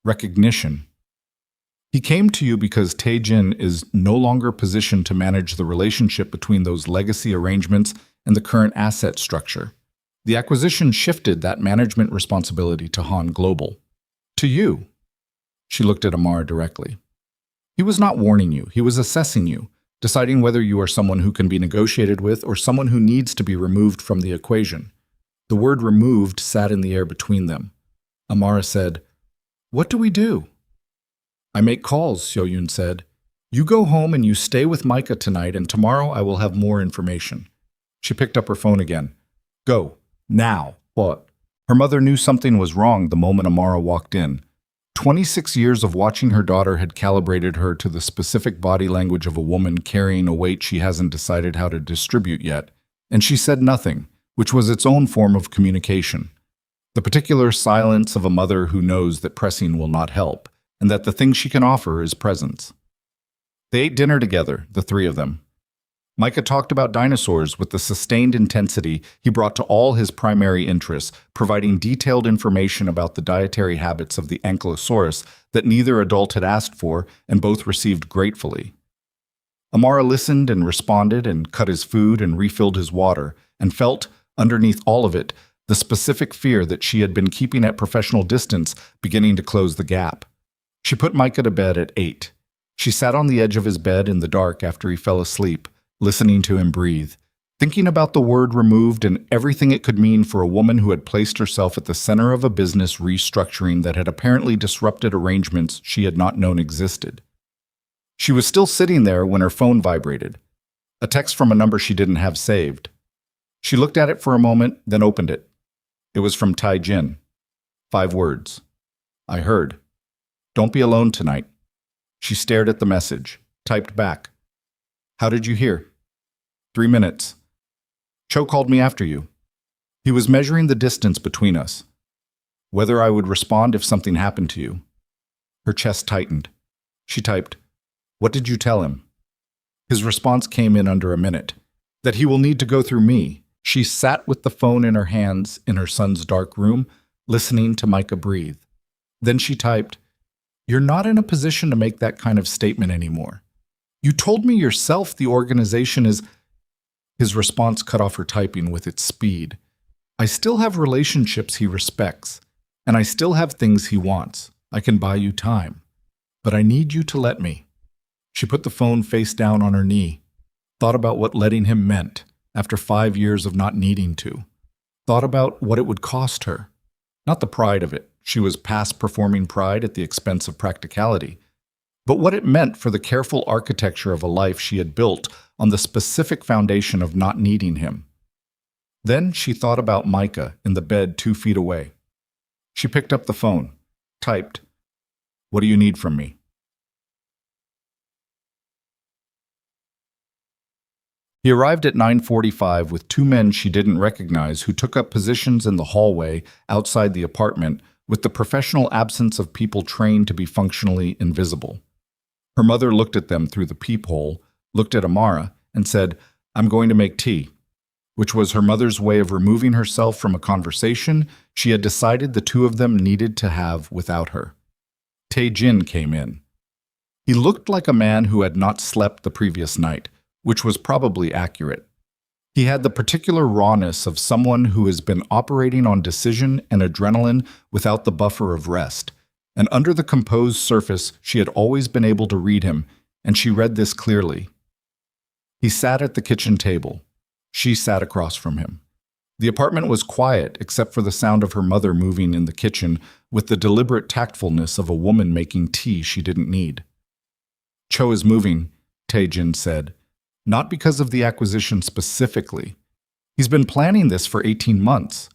Recognition. He came to you because Tae-jin is no longer positioned to manage the relationship between those legacy arrangements and the current asset structure. The acquisition shifted that management responsibility to Han Global. To you. She looked at Amara directly. He was not warning you, he was assessing you, deciding whether you are someone who can be negotiated with or someone who needs to be removed from the equation. The word removed sat in the air between them. Amara said, "What do we do?" "I make calls," Seo Yoon said. "You go home and you stay with Micah tonight, and tomorrow I will have more information." She picked up her phone again. "Go. Now." What? Her mother knew something was wrong the moment Amara walked in. 26 years of watching her daughter had calibrated her to the specific body language of a woman carrying a weight she hasn't decided how to distribute yet, and she said nothing, which was its own form of communication. The particular silence of a mother who knows that pressing will not help, and that the thing she can offer is presence. They ate dinner together, the three of them. Micah talked about dinosaurs with the sustained intensity he brought to all his primary interests, providing detailed information about the dietary habits of the ankylosaurus that neither adult had asked for and both received gratefully. Amara listened and responded and cut his food and refilled his water, and felt, underneath all of it, the specific fear that she had been keeping at professional distance beginning to close the gap. She put Micah to bed at 8. She sat on the edge of his bed in the dark after he fell asleep, listening to him breathe, thinking about the word removed and everything it could mean for a woman who had placed herself at the center of a business restructuring that had apparently disrupted arrangements she had not known existed. She was still sitting there when her phone vibrated, a text from a number she didn't have saved. She looked at it for a moment, then opened it. It was from Tae-jin. 5 words. "I heard. Don't be alone tonight." She stared at the message, typed back. "How did you hear?" 3 minutes. "Cho called me after you. He was measuring the distance between us. Whether I would respond if something happened to you." Her chest tightened. She typed, "What did you tell him?" His response came in under a minute. That he will need to go through me. She sat with the phone in her hands in her son's dark room, listening to Micah breathe. Then she typed, "You're not in a position to make that kind of statement anymore. You told me yourself the organization is—" His response cut off her typing with its speed. "I still have relationships he respects, and I still have things he wants. I can buy you time. But I need you to let me." She put the phone face down on her knee, thought about what letting him meant after 5 years of not needing to, thought about what it would cost her. Not the pride of it. She was past performing pride at the expense of practicality. But what it meant for the careful architecture of a life she had built on the specific foundation of not needing him. Then she thought about Micah in the bed 2 feet away. She picked up the phone, typed, "What do you need from me?" He arrived at 9:45 with 2 men she didn't recognize who took up positions in the hallway outside the apartment with the professional absence of people trained to be functionally invisible. Her mother looked at them through the peephole, looked at Amara, and said, "I'm going to make tea," which was her mother's way of removing herself from a conversation she had decided the two of them needed to have without her. Tae-jin came in. He looked like a man who had not slept the previous night, which was probably accurate. He had the particular rawness of someone who has been operating on decision and adrenaline without the buffer of rest. And under the composed surface, she had always been able to read him, and she read this clearly. He sat at the kitchen table. She sat across from him. The apartment was quiet except for the sound of her mother moving in the kitchen with the deliberate tactfulness of a woman making tea she didn't need. Cho is moving, Tae-jin said, not because of the acquisition specifically. He's been planning this for 18 months.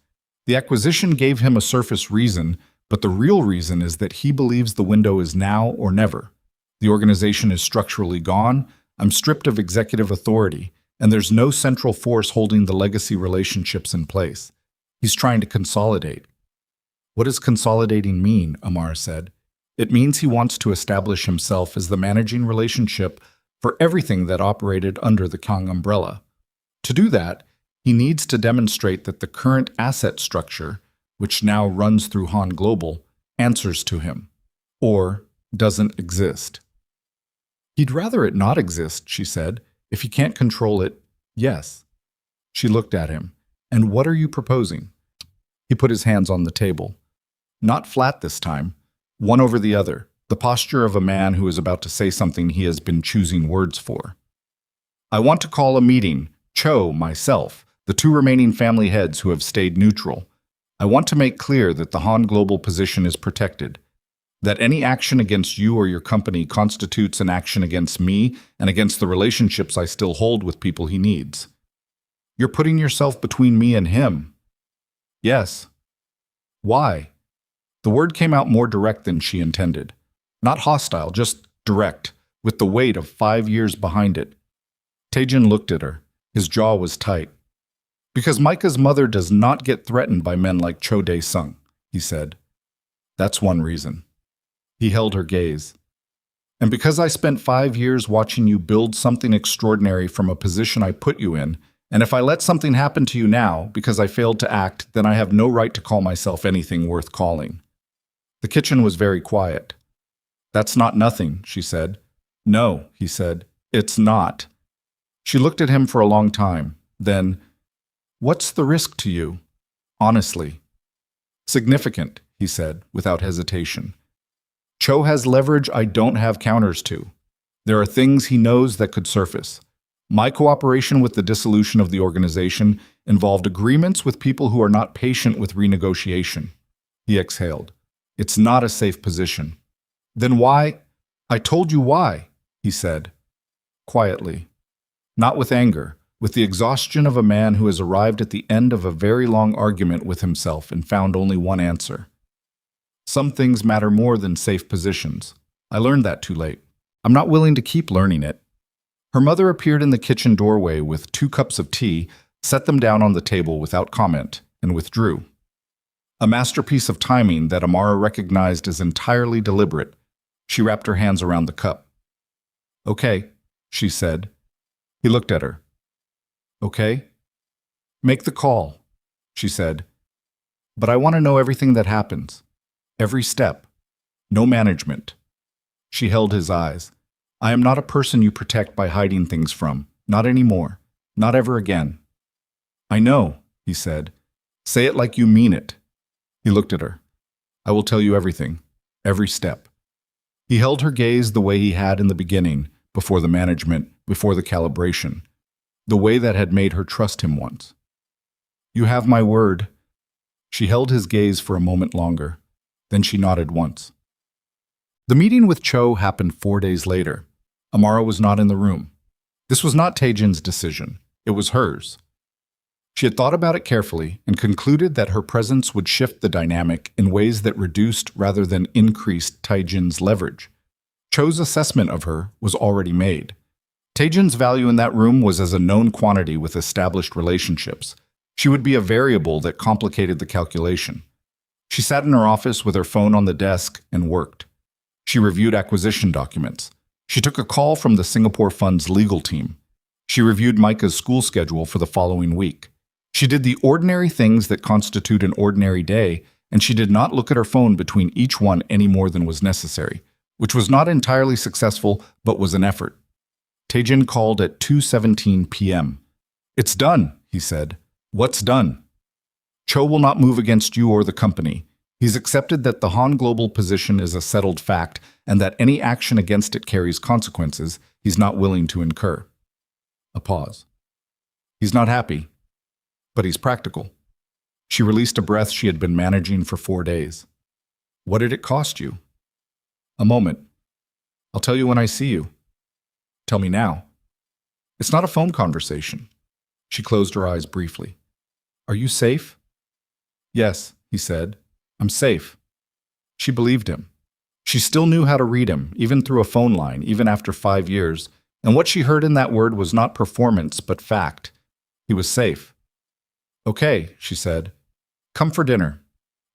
The acquisition gave him a surface reason, but the real reason is that he believes the window is now or never. The organization is structurally gone, I'm stripped of executive authority, and there's no central force holding the legacy relationships in place. He's trying to consolidate. What does consolidating mean? Amara said. It means he wants to establish himself as the managing relationship for everything that operated under the Kang umbrella. To do that, he needs to demonstrate that the current asset structure, which now runs through Han Global, answers to him, or doesn't exist. He'd rather it not exist, she said. If he can't control it, yes. She looked at him. And what are you proposing? He put his hands on the table. Not flat this time, one over the other, the posture of a man who is about to say something he has been choosing words for. I want to call a meeting, Cho, myself, the two remaining family heads who have stayed neutral. I want to make clear that the Han Global position is protected, that any action against you or your company constitutes an action against me and against the relationships I still hold with people he needs. You're putting yourself between me and him. Yes. Why? The word came out more direct than she intended. Not hostile, just direct, with the weight of 5 years behind it. Tae-jin looked at her. His jaw was tight. Because Micah's mother does not get threatened by men like Cho Dae-sung, he said. That's one reason. He held her gaze. And because I spent 5 years watching you build something extraordinary from a position I put you in, and if I let something happen to you now because I failed to act, then I have no right to call myself anything worth calling. The kitchen was very quiet. That's not nothing, she said. No, he said. It's not. She looked at him for a long time. Then, what's the risk to you? Honestly. Significant, he said, without hesitation. Cho has leverage I don't have counters to. There are things he knows that could surface. My cooperation with the dissolution of the organization involved agreements with people who are not patient with renegotiation. He exhaled. It's not a safe position. Then why? I told you why, he said, quietly. Not with anger, with the exhaustion of a man who has arrived at the end of a very long argument with himself and found only one answer. Some things matter more than safe positions. I learned that too late. I'm not willing to keep learning it. Her mother appeared in the kitchen doorway with 2 cups of tea, set them down on the table without comment, and withdrew. A masterpiece of timing that Amara recognized as entirely deliberate. She wrapped her hands around the cup. Okay, she said. He looked at her. Okay? Make the call, she said. But I want to know everything that happens. Every step. No management. She held his eyes. I am not a person you protect by hiding things from. Not anymore. Not ever again. I know, he said. Say it like you mean it. He looked at her. I will tell you everything. Every step. He held her gaze the way he had in the beginning, before the management, before the calibration. The way that had made her trust him once. You have my word. She held his gaze for a moment longer. Then she nodded once. The meeting with Cho happened 4 days later. Amara was not in the room. This was not Tae-jin's decision. It was hers. She had thought about it carefully and concluded that her presence would shift the dynamic in ways that reduced rather than increased Tae-jin's leverage. Cho's assessment of her was already made. Tae-jin's value in that room was as a known quantity with established relationships. She would be a variable that complicated the calculation. She sat in her office with her phone on the desk and worked. She reviewed acquisition documents. She took a call from the Singapore Fund's legal team. She reviewed Micah's school schedule for the following week. She did the ordinary things that constitute an ordinary day and she did not look at her phone between each one any more than was necessary, which was not entirely successful but was an effort. Taejin called at 2:17 p.m. "It's done," he said. "What's done?" "Cho will not move against you or the company. He's accepted that the Han Global position is a settled fact and that any action against it carries consequences he's not willing to incur." A pause. He's not happy, but he's practical. She released a breath she had been managing for 4 days. "What did it cost you?" "A moment. I'll tell you when I see you." "Tell me now." "It's not a phone conversation." She closed her eyes briefly. "Are you safe?" "Yes," he said. "I'm safe." She believed him. She still knew how to read him, even through a phone line, even after 5 years, and what she heard in that word was not performance, but fact. He was safe. "Okay," she said. "Come for dinner.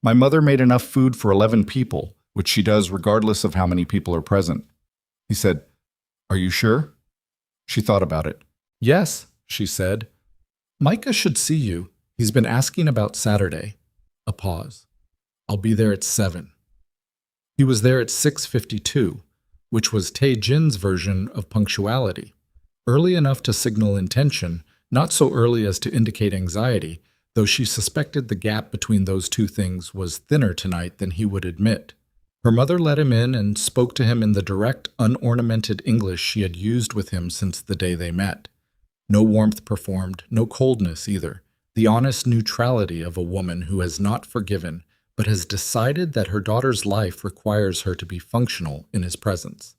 My mother made enough food for 11 people, which she does regardless of how many people are present." He said, "Are you sure?" She thought about it. "Yes," she said. "Micah should see you. He's been asking about Saturday." A pause. "I'll be there at 7. He was there at 6:52, which was Tae-jin's version of punctuality. Early enough to signal intention, not so early as to indicate anxiety, though she suspected the gap between those two things was thinner tonight than he would admit. Her mother let him in and spoke to him in the direct, unornamented English she had used with him since the day they met. No warmth performed, no coldness either. The honest neutrality of a woman who has not forgiven, but has decided that her daughter's life requires her to be functional in his presence.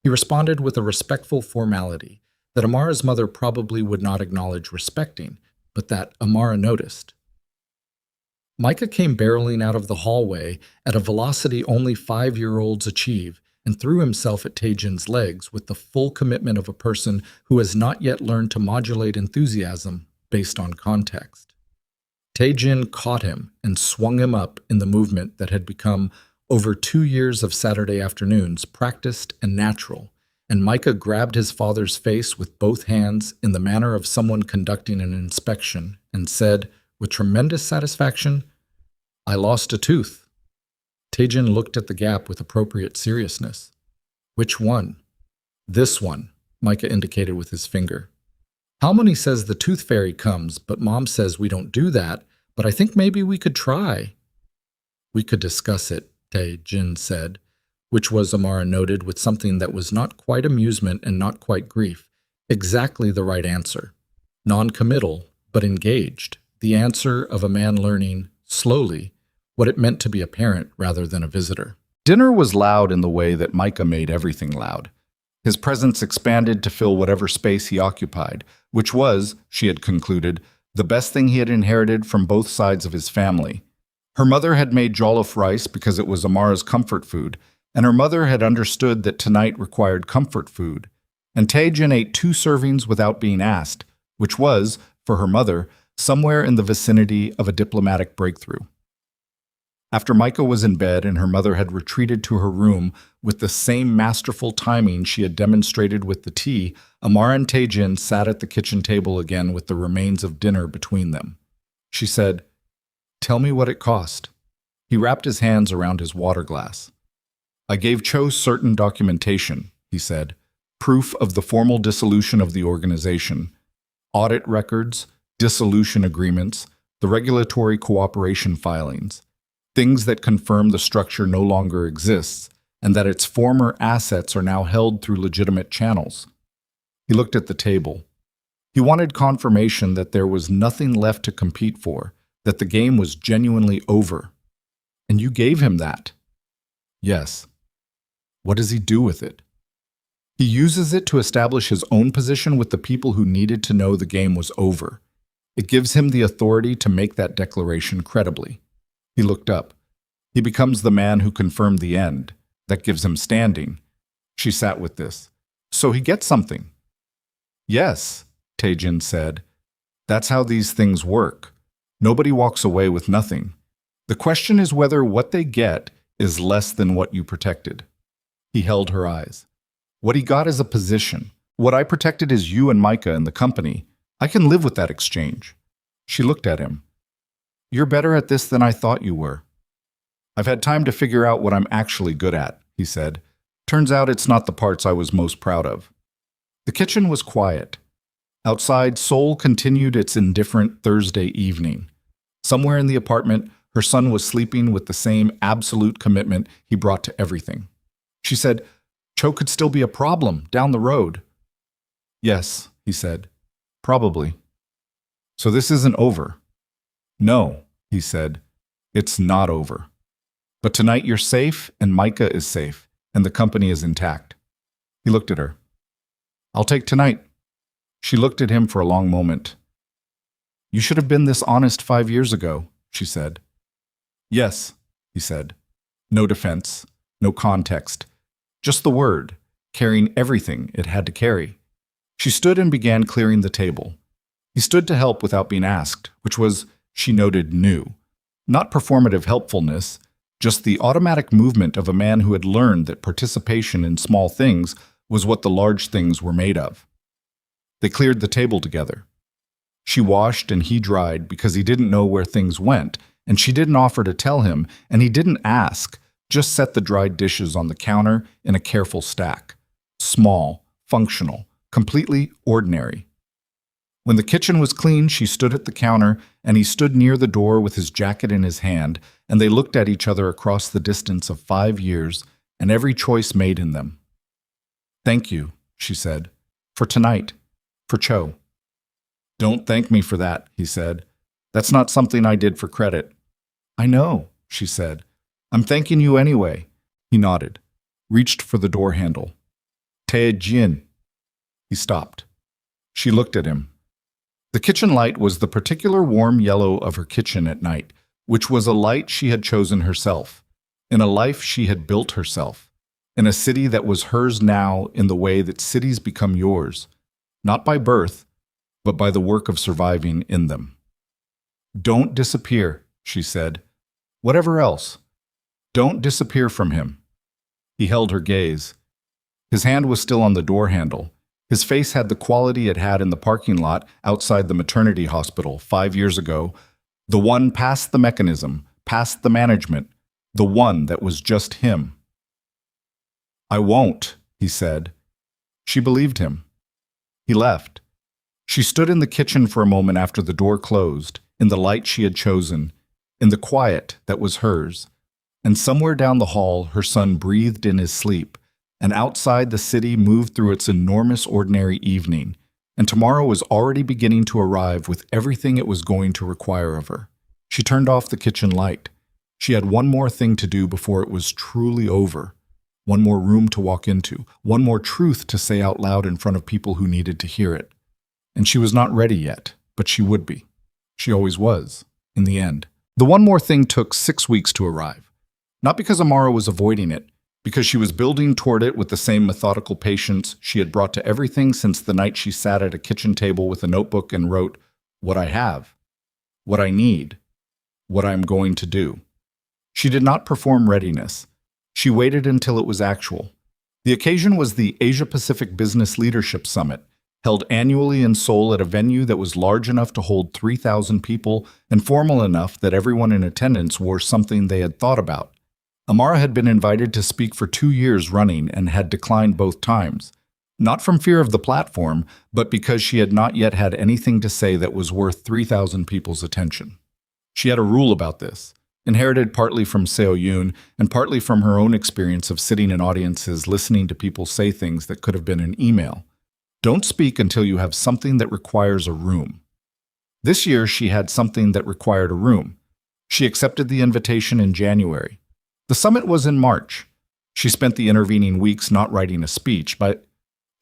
He responded with a respectful formality that Amara's mother probably would not acknowledge respecting, but that Amara noticed. Micah came barreling out of the hallway at a velocity only 5-year-olds achieve and threw himself at Taejin's legs with the full commitment of a person who has not yet learned to modulate enthusiasm based on context. Taejin caught him and swung him up in the movement that had become, over 2 years of Saturday afternoons, practiced and natural, and Micah grabbed his father's face with both hands in the manner of someone conducting an inspection and said, with tremendous satisfaction, "I lost a tooth." Taejin looked at the gap with appropriate seriousness. "Which one?" "This one," Micah indicated with his finger. "Halmoni says the tooth fairy comes, but Mom says we don't do that, but I think maybe we could try." "We could discuss it," Tae-jin said, which was, Amara noted, with something that was not quite amusement and not quite grief. Exactly the right answer. Non-committal, but engaged. The answer of a man learning, slowly, what it meant to be a parent rather than a visitor. Dinner was loud in the way that Micah made everything loud. His presence expanded to fill whatever space he occupied, which was, she had concluded, the best thing he had inherited from both sides of his family. Her mother had made jollof rice because it was Amara's comfort food, and her mother had understood that tonight required comfort food. And Taejin ate 2 servings without being asked, which was, for her mother, somewhere in the vicinity of a diplomatic breakthrough. After Micah was in bed and her mother had retreated to her room with the same masterful timing she had demonstrated with the tea, Amara and Taejin sat at the kitchen table again with the remains of dinner between them. She said, "Tell me what it cost." He wrapped his hands around his water glass. "I gave Cho certain documentation," he said, "proof of the formal dissolution of the organization, audit records, dissolution agreements, the regulatory cooperation filings, things that confirm the structure no longer exists and that its former assets are now held through legitimate channels." He looked at the table. He wanted confirmation that there was nothing left to compete for, that the game was genuinely over. "And you gave him that?" "Yes." "What does he do with it?" "He uses it to establish his own position with the people who needed to know the game was over. It gives him the authority to make that declaration credibly." He looked up. "He becomes the man who confirmed the end. That gives him standing." She sat with this. "So he gets something?" "Yes," Taejin said. "That's how these things work. Nobody walks away with nothing. The question is whether what they get is less than what you protected." He held her eyes. "What he got is a position. What I protected is you and Micah and the company. I can live with that exchange." She looked at him. "You're better at this than I thought you were." I've had time to figure out what I'm actually good at, he said. Turns out it's not the parts I was most proud of. The kitchen was quiet. Outside, Seoul continued its indifferent Thursday evening. Somewhere in the apartment, her son was sleeping with the same absolute commitment he brought to everything. She said, Cho could still be a problem down the road. Yes, he said, probably. So this isn't over. No, he said, it's not over. But tonight you're safe, and Micah is safe, and the company is intact. He looked at her. I'll take tonight. She looked at him for a long moment. You should have been this honest 5 years ago, she said. Yes, he said. No defense, no context. Just the word, carrying everything it had to carry. She stood and began clearing the table. He stood to help without being asked, which was, she noted, new. Not performative helpfulness, just the automatic movement of a man who had learned that participation in small things was what the large things were made of. They cleared the table together. She washed and he dried because he didn't know where things went, and she didn't offer to tell him, and he didn't ask, just set the dried dishes on the counter in a careful stack. Small, functional, completely ordinary. When the kitchen was clean, she stood at the counter, and he stood near the door with his jacket in his hand, and they looked at each other across the distance of 5 years and every choice made in them. Thank you, she said, for tonight, for Cho. Don't thank me for that, he said. That's not something I did for credit. I know, she said. I'm thanking you anyway. He nodded, reached for the door handle. Tae-jin. He stopped. She looked at him. The kitchen light was the particular warm yellow of her kitchen at night, which was a light she had chosen herself, in a life she had built herself, in a city that was hers now in the way that cities become yours, not by birth, but by the work of surviving in them. Don't disappear, she said. Whatever else. Don't disappear from him. He held her gaze. His hand was still on the door handle. His face had the quality it had in the parking lot outside the maternity hospital 5 years ago, the one past the mechanism, past the management, the one that was just him. I won't, he said. She believed him. He left. She stood in the kitchen for a moment after the door closed, in the light she had chosen, in the quiet that was hers, and somewhere down the hall her son breathed in his sleep, and outside the city moved through its enormous ordinary evening, and tomorrow was already beginning to arrive with everything it was going to require of her. She turned off the kitchen light. She had one more thing to do before it was truly over, one more room to walk into, one more truth to say out loud in front of people who needed to hear it. And she was not ready yet, but she would be. She always was, in the end. The one more thing took 6 weeks to arrive. Not because Amara was avoiding it, because she was building toward it with the same methodical patience she had brought to everything since the night she sat at a kitchen table with a notebook and wrote, what I have, what I need, what I am going to do. She did not perform readiness. She waited until it was actual. The occasion was the Asia-Pacific Business Leadership Summit, held annually in Seoul at a venue that was large enough to hold 3,000 people and formal enough that everyone in attendance wore something they had thought about. Amara had been invited to speak for 2 years running and had declined both times, not from fear of the platform, but because she had not yet had anything to say that was worth 3,000 people's attention. She had a rule about this, inherited partly from Seo Yoon and partly from her own experience of sitting in audiences listening to people say things that could have been an email. Don't speak until you have something that requires a room. This year she had something that required a room. She accepted the invitation in January. The summit was in March. She spent the intervening weeks not writing a speech, but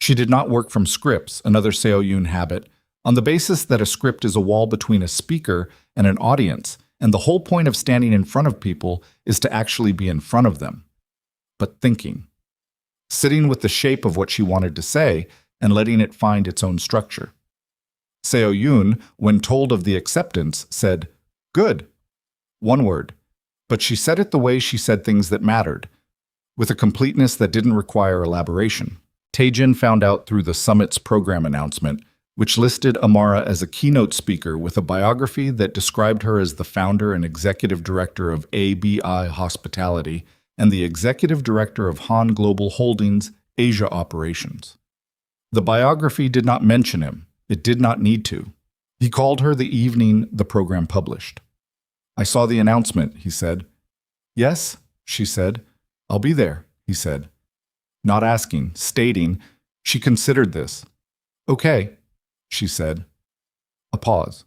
she did not work from scripts, another Seo Yoon habit, on the basis that a script is a wall between a speaker and an audience, and the whole point of standing in front of people is to actually be in front of them. But thinking. Sitting with the shape of what she wanted to say and letting it find its own structure. Seo Yoon, when told of the acceptance, said, "Good." One word. But she said it the way she said things that mattered, with a completeness that didn't require elaboration. Tae-jin found out through the summit's program announcement which listed Amara as a keynote speaker with a biography that described her as the founder and executive director of ABI Hospitality and the executive director of Han Global Holdings Asia Operations. The biography did not mention him. It did not need to. He called her the evening the program published. "I saw the announcement," he said. "Yes," she said. "I'll be there," he said. Not asking, stating, she considered this. "Okay," she said. A pause.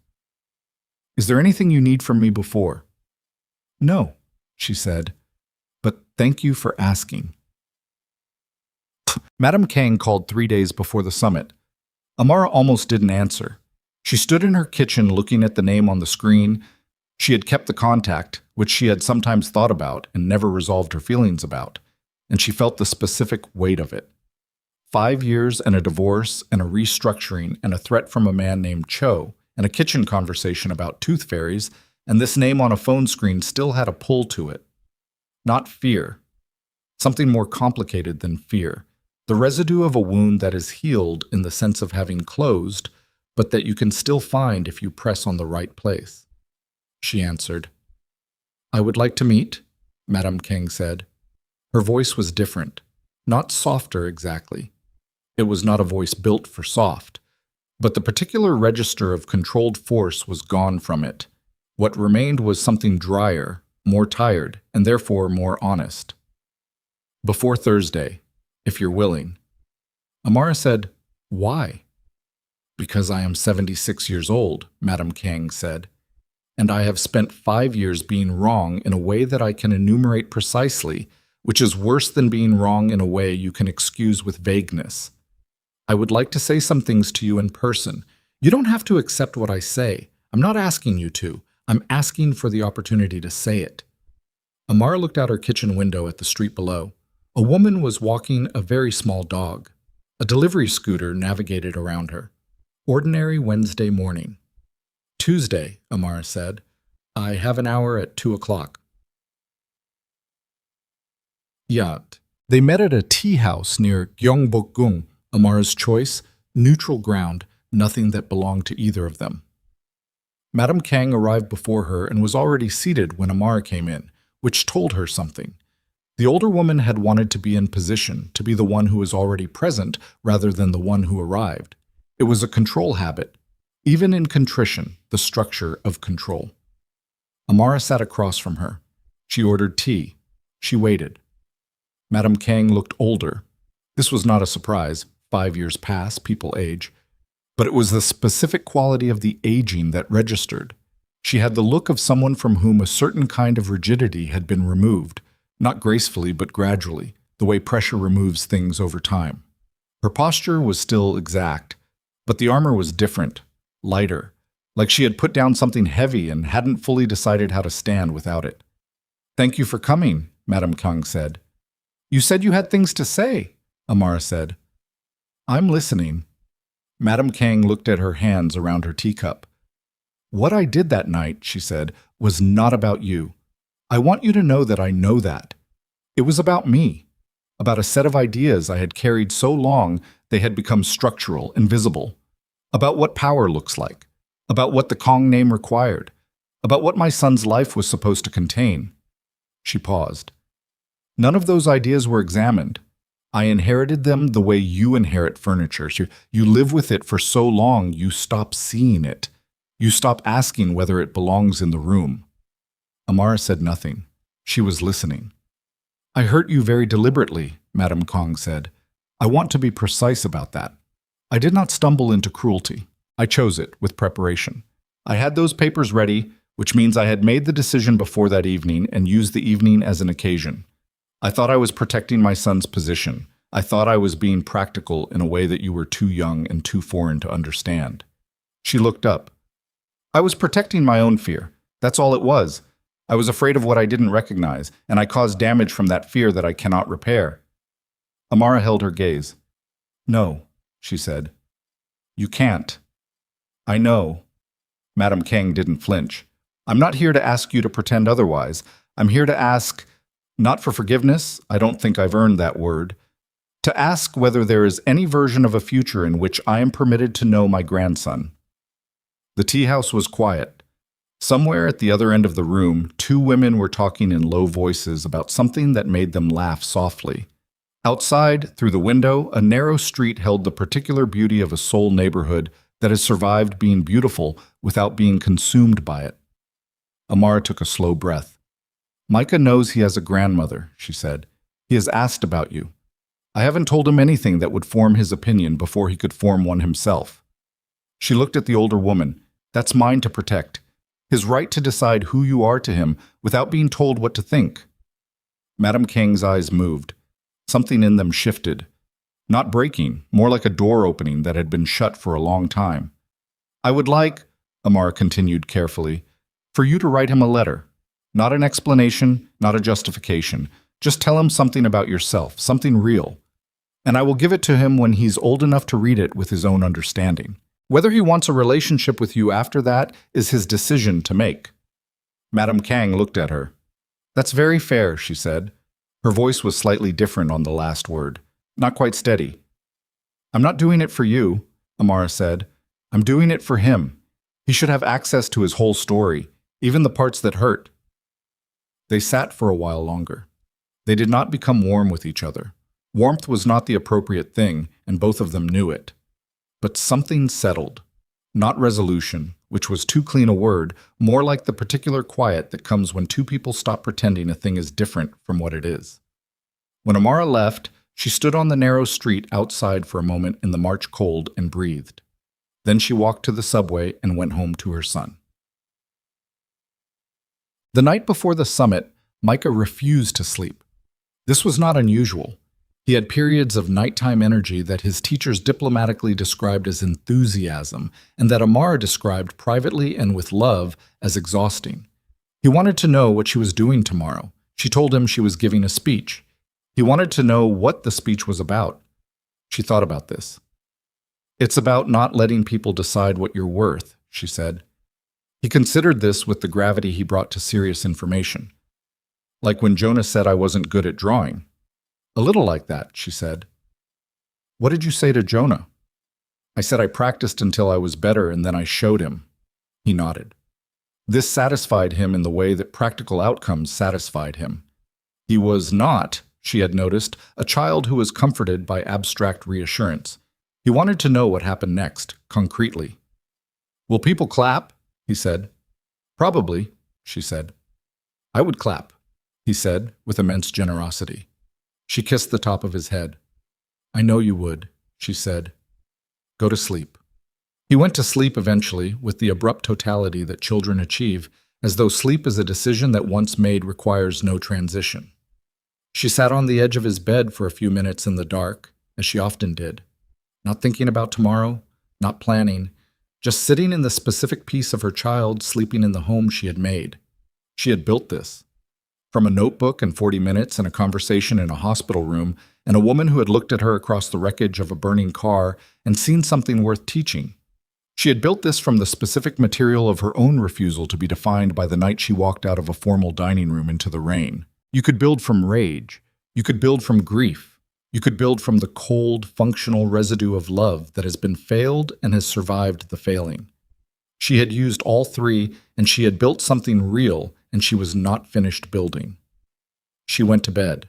"Is there anything you need from me before?" "No," she said, "but thank you for asking." Madame Kang called 3 days before the summit. Amara almost didn't answer. She stood in her kitchen looking at the name on the screen. She had kept the contact, which she had sometimes thought about and never resolved her feelings about, and she felt the specific weight of it. 5 years and a divorce and a restructuring and a threat from a man named Cho and a kitchen conversation about tooth fairies, and this name on a phone screen still had a pull to it. Not fear. Something more complicated than fear. The residue of a wound that is healed in the sense of having closed, but that you can still find if you press on the right place. She answered. "I would like to meet," Madame Kang said. Her voice was different, not softer exactly. It was not a voice built for soft, but the particular register of controlled force was gone from it. What remained was something drier, more tired, and therefore more honest. "Before Thursday, if you're willing." Amara said, "Why?" "Because I am 76 years old," Madame Kang said, "and I have spent 5 years being wrong in a way that I can enumerate precisely, which is worse than being wrong in a way you can excuse with vagueness. I would like to say some things to you in person. You don't have to accept what I say. I'm not asking you to. I'm asking for the opportunity to say it." Amara looked out her kitchen window at the street below. A woman was walking a very small dog. A delivery scooter navigated around her. Ordinary Wednesday morning. "Tuesday," Amara said. "I have an hour at 2 o'clock. Yacht. They met at a tea house near Gyeongbokgung, Amara's choice, neutral ground, nothing that belonged to either of them. Madame Kang arrived before her and was already seated when Amara came in, which told her something. The older woman had wanted to be in position, to be the one who was already present rather than the one who arrived. It was a control habit, even in contrition, the structure of control. Amara sat across from her. She ordered tea. She waited. Madame Kang looked older. This was not a surprise. 5 years pass, people age. But it was the specific quality of the aging that registered. She had the look of someone from whom a certain kind of rigidity had been removed, not gracefully but gradually, the way pressure removes things over time. Her posture was still exact, but the armor was different, lighter, like she had put down something heavy and hadn't fully decided how to stand without it. "Thank you for coming," Madame Kang said. "You said you had things to say," Amara said. "I'm listening." Madame Kang looked at her hands around her teacup. "What I did that night," she said, "was not about you. I want you to know that I know that. It was about me, about a set of ideas I had carried so long they had become structural, invisible, about what power looks like, about what the Kong name required, about what my son's life was supposed to contain." She paused. "None of those ideas were examined. I inherited them the way you inherit furniture. You live with it for so long you stop seeing it. You stop asking whether it belongs in the room." Amara said nothing. She was listening. "I hurt you very deliberately," Madame Kang said. "I want to be precise about that. I did not stumble into cruelty. I chose it with preparation. I had those papers ready, which means I had made the decision before that evening and used the evening as an occasion. I thought I was protecting my son's position. I thought I was being practical in a way that you were too young and too foreign to understand." She looked up. "I was protecting my own fear. That's all it was. I was afraid of what I didn't recognize, and I caused damage from that fear that I cannot repair." Amara held her gaze. "No," she said. "You can't." "I know." Madame Kang didn't flinch. "I'm not here to ask you to pretend otherwise. I'm here to ask, not for forgiveness, I don't think I've earned that word, To ask whether there is any version of a future in which I am permitted to know my grandson. The tea house was quiet. Somewhere at the other end of the room, two women were talking in low voices about something that made them laugh softly. Outside, through the window, a narrow street held the particular beauty of a Seoul neighborhood that has survived being beautiful without being consumed by it. Amara took a slow breath. Micah knows he has a grandmother, she said. He has asked about you. I haven't told him anything that would form his opinion before he could form one himself. She looked at the older woman. That's mine to protect. His right to decide who you are to him without being told what to think. Madame Kang's eyes moved. Something in them shifted. Not breaking, more like a door opening that had been shut for a long time. I would like, Amara continued carefully, for you to write him a letter. Not an explanation, not a justification. Just tell him something about yourself, something real. And I will give it to him when he's old enough to read it with his own understanding. Whether he wants a relationship with you after that is his decision to make. Madame Kang looked at her. That's very fair, she said. Her voice was slightly different on the last word, not quite steady. I'm not doing it for you, Amara said. I'm doing it for him. He should have access to his whole story, even the parts that hurt. They sat for a while longer. They did not become warm with each other. Warmth was not the appropriate thing, and both of them knew it. But something settled. Not resolution, which was too clean a word, more like the particular quiet that comes when two people stop pretending a thing is different from what it is. When Amara left, she stood on the narrow street outside for a moment in the March cold and breathed. Then she walked to the subway and went home to her son. The night before the summit, Micah refused to sleep. This was not unusual. He had periods of nighttime energy that his teachers diplomatically described as enthusiasm, and that Amara described privately and with love as exhausting. He wanted to know what she was doing tomorrow. She told him she was giving a speech. He wanted to know what the speech was about. She thought about this. It's about not letting people decide what you're worth, she said. He considered this with the gravity he brought to serious information. Like when Jonah said I wasn't good at drawing. A little like that, she said. What did you say to Jonah? I said I practiced until I was better and then I showed him. He nodded. This satisfied him in the way that practical outcomes satisfied him. He was not, she had noticed, a child who was comforted by abstract reassurance. He wanted to know what happened next, concretely. Will people clap? He said. Probably, she said. I would clap, he said, with immense generosity. She kissed the top of his head. I know you would, she said. Go to sleep. He went to sleep eventually, with the abrupt totality that children achieve, as though sleep is a decision that once made requires no transition. She sat on the edge of his bed for a few minutes in the dark, as she often did, not thinking about tomorrow, not planning, just sitting in the specific piece of her child sleeping in the home she had made. She had built this. From a notebook and 40 minutes and a conversation in a hospital room, and a woman who had looked at her across the wreckage of a burning car and seen something worth teaching. She had built this from the specific material of her own refusal to be defined by the night she walked out of a formal dining room into the rain. You could build from rage. You could build from grief. You could build from the cold, functional residue of love that has been failed and has survived the failing. She had used all three, and she had built something real, and she was not finished building. She went to bed.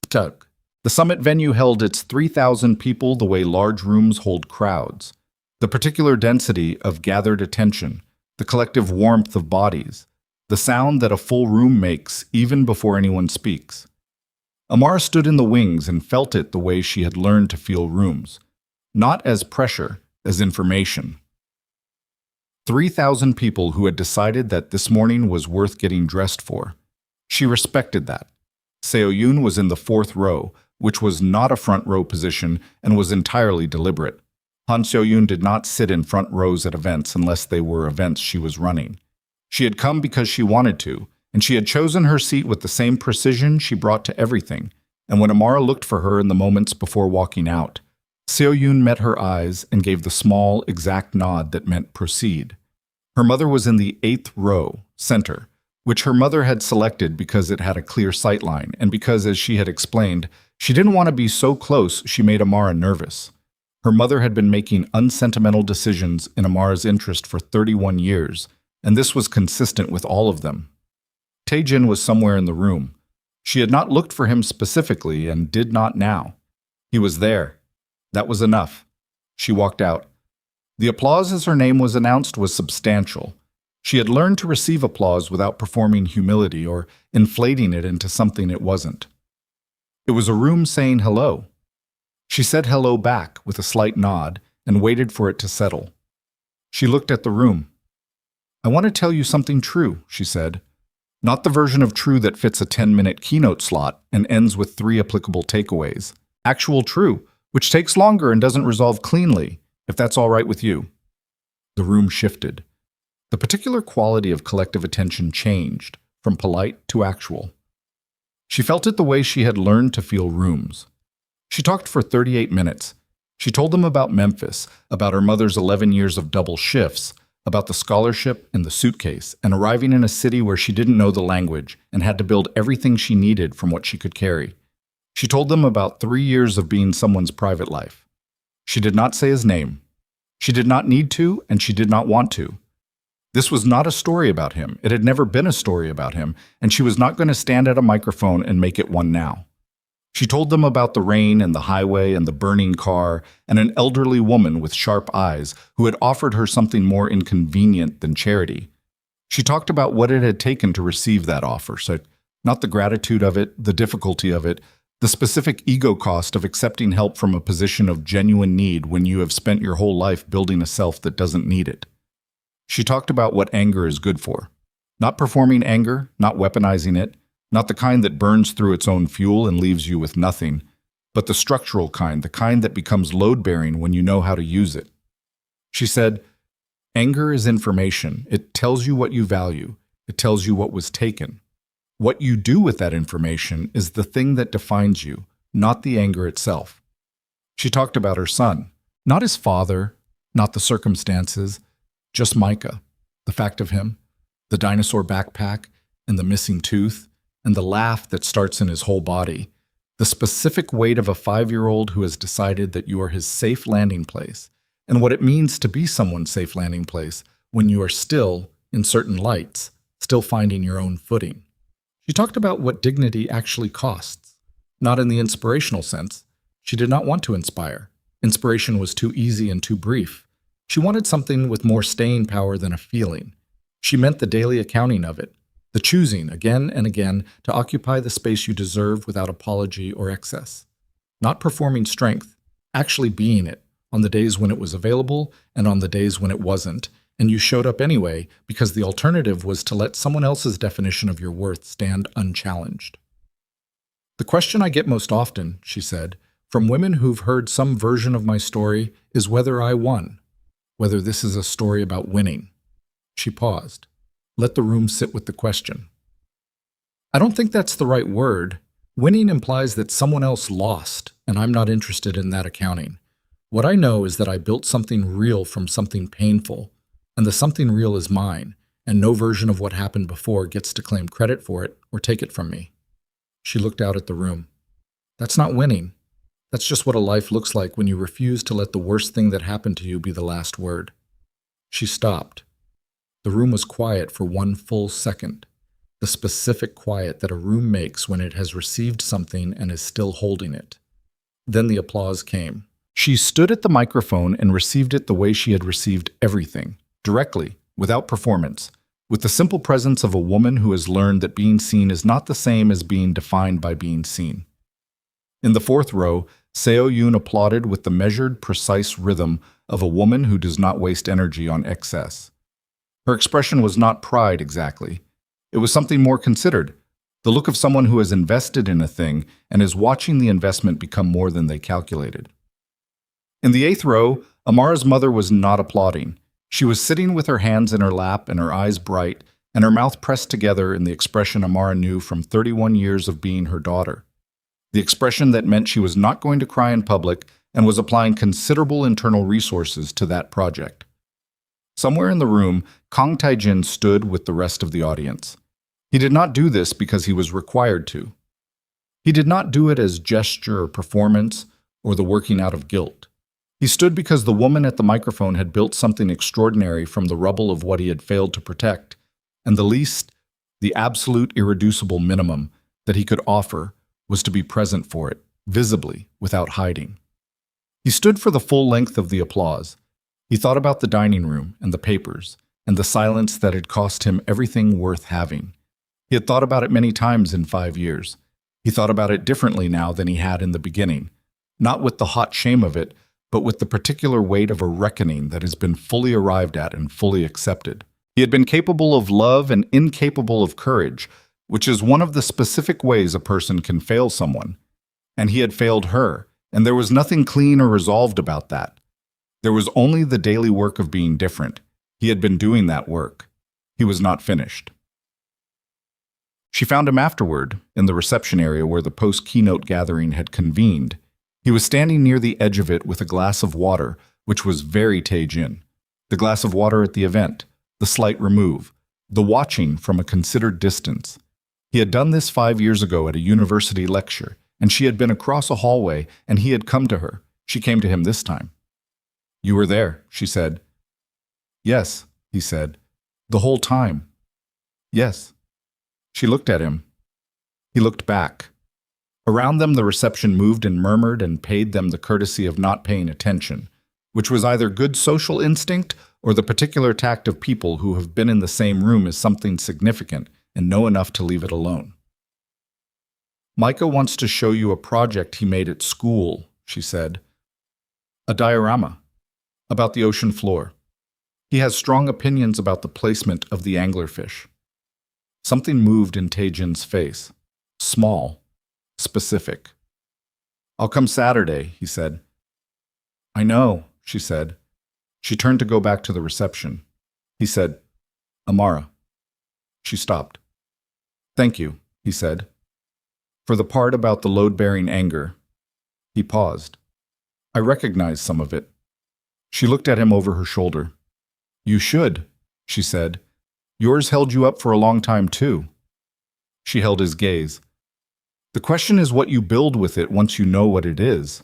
Tug. The summit venue held its 3,000 people the way large rooms hold crowds. The particular density of gathered attention, the collective warmth of bodies, the sound that a full room makes even before anyone speaks. Amara stood in the wings and felt it the way she had learned to feel rooms, not as pressure, as information. 3,000 people who had decided that this morning was worth getting dressed for. She respected that. Seo-yoon was in the 4th row, which was not a front row position and was entirely deliberate. Han Seo-yoon did not sit in front rows at events unless they were events she was running. She had come because she wanted to, and she had chosen her seat with the same precision she brought to everything. And when Amara looked for her in the moments before walking out, Seo-yoon met her eyes and gave the small, exact nod that meant proceed. Her mother was in the 8th row, center, which her mother had selected because it had a clear sightline and because, as she had explained, She didn't want to be so close she made Amara nervous. Her mother had been making unsentimental decisions in Amara's interest for 31 years, and this was consistent with all of them. Taejin was somewhere in the room. She had not looked for him specifically and did not now. He was there. That was enough. She walked out. The applause as her name was announced was substantial. She had learned to receive applause without performing humility or inflating it into something it wasn't. It was a room saying hello. She said hello back with a slight nod and waited for it to settle. She looked at the room. "I want to tell you something true," she said. Not the version of true that fits a 10-minute keynote slot and ends with 3 applicable takeaways. Actual true, which takes longer and doesn't resolve cleanly, if that's all right with you. The room shifted. The particular quality of collective attention changed, from polite to actual. She felt it the way she had learned to feel rooms. She talked for 38 minutes. She told them about Memphis, about her mother's 11 years of double shifts, about the scholarship and the suitcase, and arriving in a city where she didn't know the language and had to build everything she needed from what she could carry. She told them about 3 years of being someone's private life. She did not say his name. She did not need to, and she did not want to. This was not a story about him. It had never been a story about him, and she was not going to stand at a microphone and make it one now. She told them about the rain and the highway and the burning car and an elderly woman with sharp eyes who had offered her something more inconvenient than charity. She talked about what it had taken to receive that offer, so not the gratitude of it, the difficulty of it, the specific ego cost of accepting help from a position of genuine need when you have spent your whole life building a self that doesn't need it. She talked about what anger is good for. Not performing anger, not weaponizing it, not the kind that burns through its own fuel and leaves you with nothing, but the structural kind, the kind that becomes load-bearing when you know how to use it. She said, "Anger is information. It tells you what you value. It tells you what was taken. What you do with that information is the thing that defines you, not the anger itself." She talked about her son, not his father, not the circumstances, just Micah, the fact of him, the dinosaur backpack, and the missing tooth, and the laugh that starts in his whole body, the specific weight of a 5-year-old who has decided that you are his safe landing place, and what it means to be someone's safe landing place when you are still, in certain lights, still finding your own footing. She talked about what dignity actually costs, not in the inspirational sense. She did not want to inspire. Inspiration was too easy and too brief. She wanted something with more staying power than a feeling. She meant the daily accounting of it, the choosing again and again to occupy the space you deserve without apology or excess. Not performing strength, actually being it, on the days when it was available and on the days when it wasn't, and you showed up anyway because the alternative was to let someone else's definition of your worth stand unchallenged. "The question I get most often," she said, "from women who've heard some version of my story is whether I won, whether this is a story about winning." She paused. Let the room sit with the question. "I don't think that's the right word. Winning implies that someone else lost, and I'm not interested in that accounting. What I know is that I built something real from something painful, and the something real is mine, and no version of what happened before gets to claim credit for it or take it from me." She looked out at the room. "That's not winning. That's just what a life looks like when you refuse to let the worst thing that happened to you be the last word." She stopped. The room was quiet for 1 full second, the specific quiet that a room makes when it has received something and is still holding it. Then the applause came. She stood at the microphone and received it the way she had received everything, directly, without performance, with the simple presence of a woman who has learned that being seen is not the same as being defined by being seen. In the 4th row, Seo Yoon applauded with the measured, precise rhythm of a woman who does not waste energy on excess. Her expression was not pride exactly. It was something more considered, the look of someone who has invested in a thing and is watching the investment become more than they calculated. In the 8th row, Amara's mother was not applauding. She was sitting with her hands in her lap and her eyes bright, and her mouth pressed together in the expression Amara knew from 31 years of being her daughter. The expression that meant she was not going to cry in public and was applying considerable internal resources to that project. Somewhere in the room, Kang Taejin stood with the rest of the audience. He did not do this because he was required to. He did not do it as gesture or performance or the working out of guilt. He stood because the woman at the microphone had built something extraordinary from the rubble of what he had failed to protect, and the absolute irreducible minimum that he could offer was to be present for it, visibly, without hiding. He stood for the full length of the applause. He thought about the dining room and the papers and the silence that had cost him everything worth having. He had thought about it many times in 5 years. He thought about it differently now than he had in the beginning, not with the hot shame of it, but with the particular weight of a reckoning that has been fully arrived at and fully accepted. He had been capable of love and incapable of courage, which is one of the specific ways a person can fail someone. And he had failed her, and there was nothing clean or resolved about that. There was only the daily work of being different. He had been doing that work. He was not finished. She found him afterward, in the reception area where the post-keynote gathering had convened. He was standing near the edge of it with a glass of water, which was very Tae-jin. The glass of water at the event, the slight remove, the watching from a considered distance. He had done this 5 years ago at a university lecture, and she had been across a hallway, and he had come to her. She came to him this time. "You were there," she said. "Yes," he said. "The whole time." "Yes." She looked at him. He looked back. Around them the reception moved and murmured and paid them the courtesy of not paying attention, which was either good social instinct or the particular tact of people who have been in the same room as something significant and know enough to leave it alone. "Micah wants to show you a project he made at school," she said. "A diorama about the ocean floor. He has strong opinions about the placement of the anglerfish." Something moved in Tae-jin's face. Small. Specific. "I'll come Saturday," he said. "I know," she said. She turned to go back to the reception. He said, "Amara." She stopped. "Thank you," he said. "For the part about the load-bearing anger." He paused. "I recognize some of it." She looked at him over her shoulder. "You should," she said. "Yours held you up for a long time, too." She held his gaze. "The question is what you build with it once you know what it is."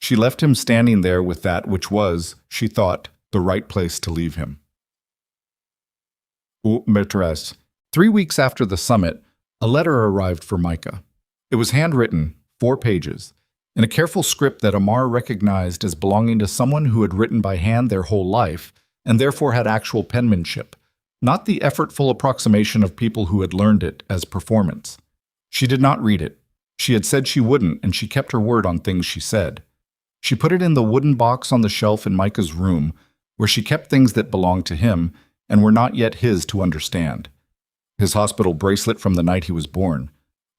She left him standing there with that which was, she thought, the right place to leave him. Maîtresse. 3 weeks after the summit, a letter arrived for Micah. It was handwritten, 4 pages, in a careful script that Amar recognized as belonging to someone who had written by hand their whole life and therefore had actual penmanship, not the effortful approximation of people who had learned it as performance. She did not read it. She had said she wouldn't, and she kept her word on things she said. She put it in the wooden box on the shelf in Micah's room, where she kept things that belonged to him and were not yet his to understand. His hospital bracelet from the night he was born,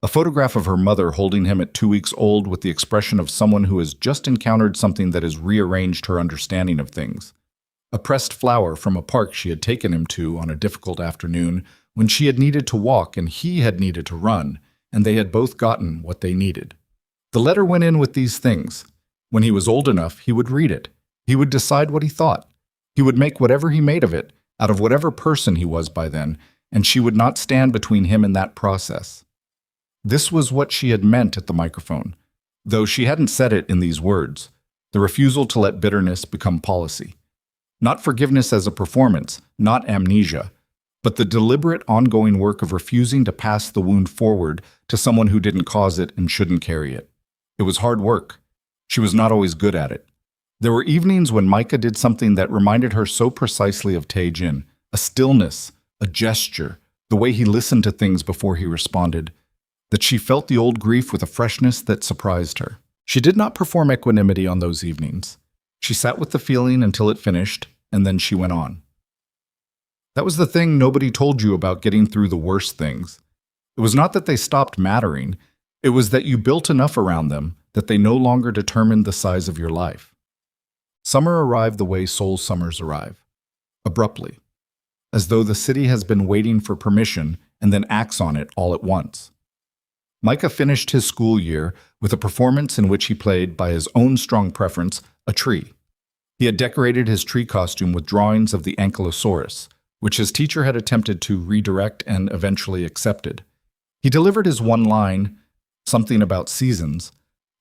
a photograph of her mother holding him at 2 weeks old with the expression of someone who has just encountered something that has rearranged her understanding of things, a pressed flower from a park she had taken him to on a difficult afternoon when she had needed to walk and he had needed to run, and they had both gotten what they needed. The letter went in with these things. When he was old enough, he would read it. He would decide what he thought. He would make whatever he made of it, out of whatever person he was by then, and she would not stand between him and that process. This was what she had meant at the microphone, though she hadn't said it in these words, the refusal to let bitterness become policy. Not forgiveness as a performance, not amnesia, but the deliberate ongoing work of refusing to pass the wound forward to someone who didn't cause it and shouldn't carry it. It was hard work. She was not always good at it. There were evenings when Micah did something that reminded her so precisely of Tae-jin, a stillness, a gesture, the way he listened to things before he responded, that she felt the old grief with a freshness that surprised her. She did not perform equanimity on those evenings. She sat with the feeling until it finished, and then she went on. That was the thing nobody told you about getting through the worst things. It was not that they stopped mattering. It was that you built enough around them that they no longer determined the size of your life. Summer arrived the way Seoul summers arrive, abruptly, as though the city has been waiting for permission and then acts on it all at once. Micah finished his school year with a performance in which he played, by his own strong preference, a tree. He had decorated his tree costume with drawings of the ankylosaurus, which his teacher had attempted to redirect and eventually accepted. He delivered his one line, something about seasons,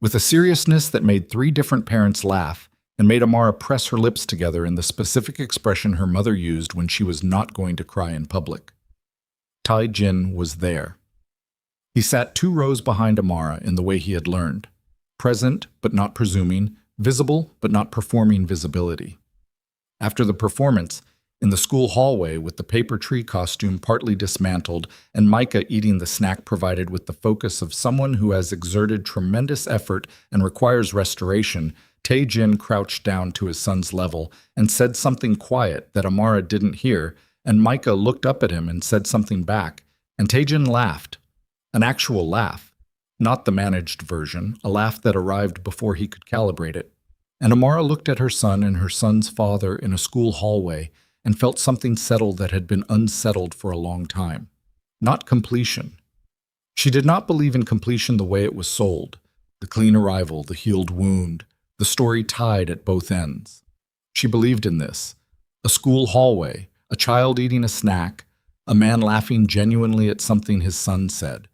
with a seriousness that made three different parents laugh and made Amara press her lips together in the specific expression her mother used when she was not going to cry in public. Tai-jin was there. He sat 2 rows behind Amara in the way he had learned, present but not presuming, visible but not performing visibility. After the performance, in the school hallway with the paper tree costume partly dismantled and Micah eating the snack provided with the focus of someone who has exerted tremendous effort and requires restoration, Tae-jin crouched down to his son's level and said something quiet that Amara didn't hear, and Micah looked up at him and said something back, and Tae-jin laughed. An actual laugh, not the managed version, a laugh that arrived before he could calibrate it. And Amara looked at her son and her son's father in a school hallway and felt something settle that had been unsettled for a long time. Not completion. She did not believe in completion the way it was sold. The clean arrival, the healed wound, the story tied at both ends. She believed in this. A school hallway, a child eating a snack, a man laughing genuinely at something his son said,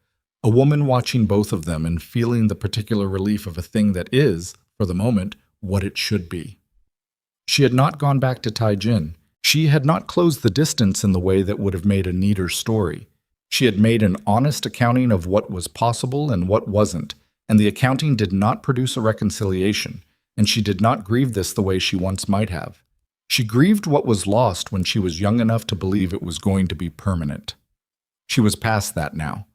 a woman watching both of them and feeling the particular relief of a thing that is, for the moment, what it should be. She had not gone back to Tai-jin. She had not closed the distance in the way that would have made a neater story. She had made an honest accounting of what was possible and what wasn't, and the accounting did not produce a reconciliation, and she did not grieve this the way she once might have. She grieved what was lost when she was young enough to believe it was going to be permanent. She was past that now.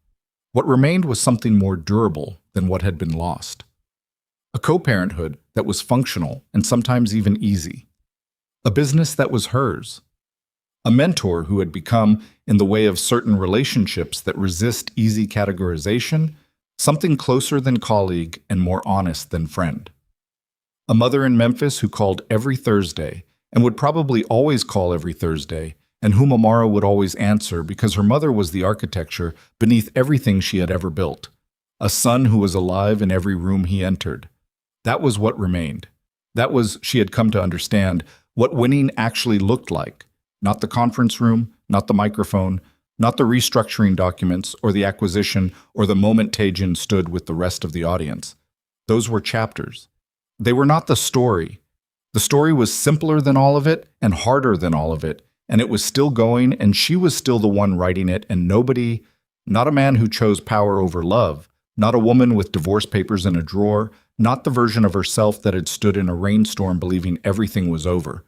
What remained was something more durable than what had been lost. A co-parenthood that was functional and sometimes even easy. A business that was hers. A mentor who had become, in the way of certain relationships that resist easy categorization, something closer than colleague and more honest than friend. A mother in Memphis who called every Thursday, and would probably always call every Thursday, and whom Amara would always answer because her mother was the architecture beneath everything she had ever built. A son who was alive in every room he entered. That was what remained. That was, she had come to understand, what winning actually looked like. Not the conference room, not the microphone, not the restructuring documents or the acquisition or the moment Tae-jin stood with the rest of the audience. Those were chapters. They were not the story. The story was simpler than all of it and harder than all of it, and it was still going, and she was still the one writing it, and nobody, not a man who chose power over love, not a woman with divorce papers in a drawer, not the version of herself that had stood in a rainstorm believing everything was over,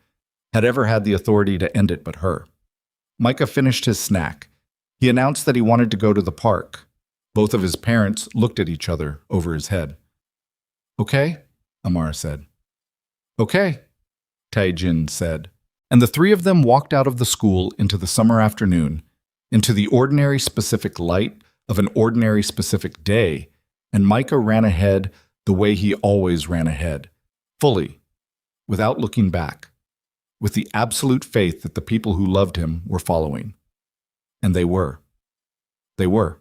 had ever had the authority to end it but her. Micah finished his snack. He announced that he wanted to go to the park. Both of his parents looked at each other over his head. "Okay," Amara said. "Okay," Tae-jin said. And the three of them walked out of the school into the summer afternoon, into the ordinary specific light of an ordinary specific day, and Micah ran ahead the way he always ran ahead, fully, without looking back, with the absolute faith that the people who loved him were following. And they were. They were.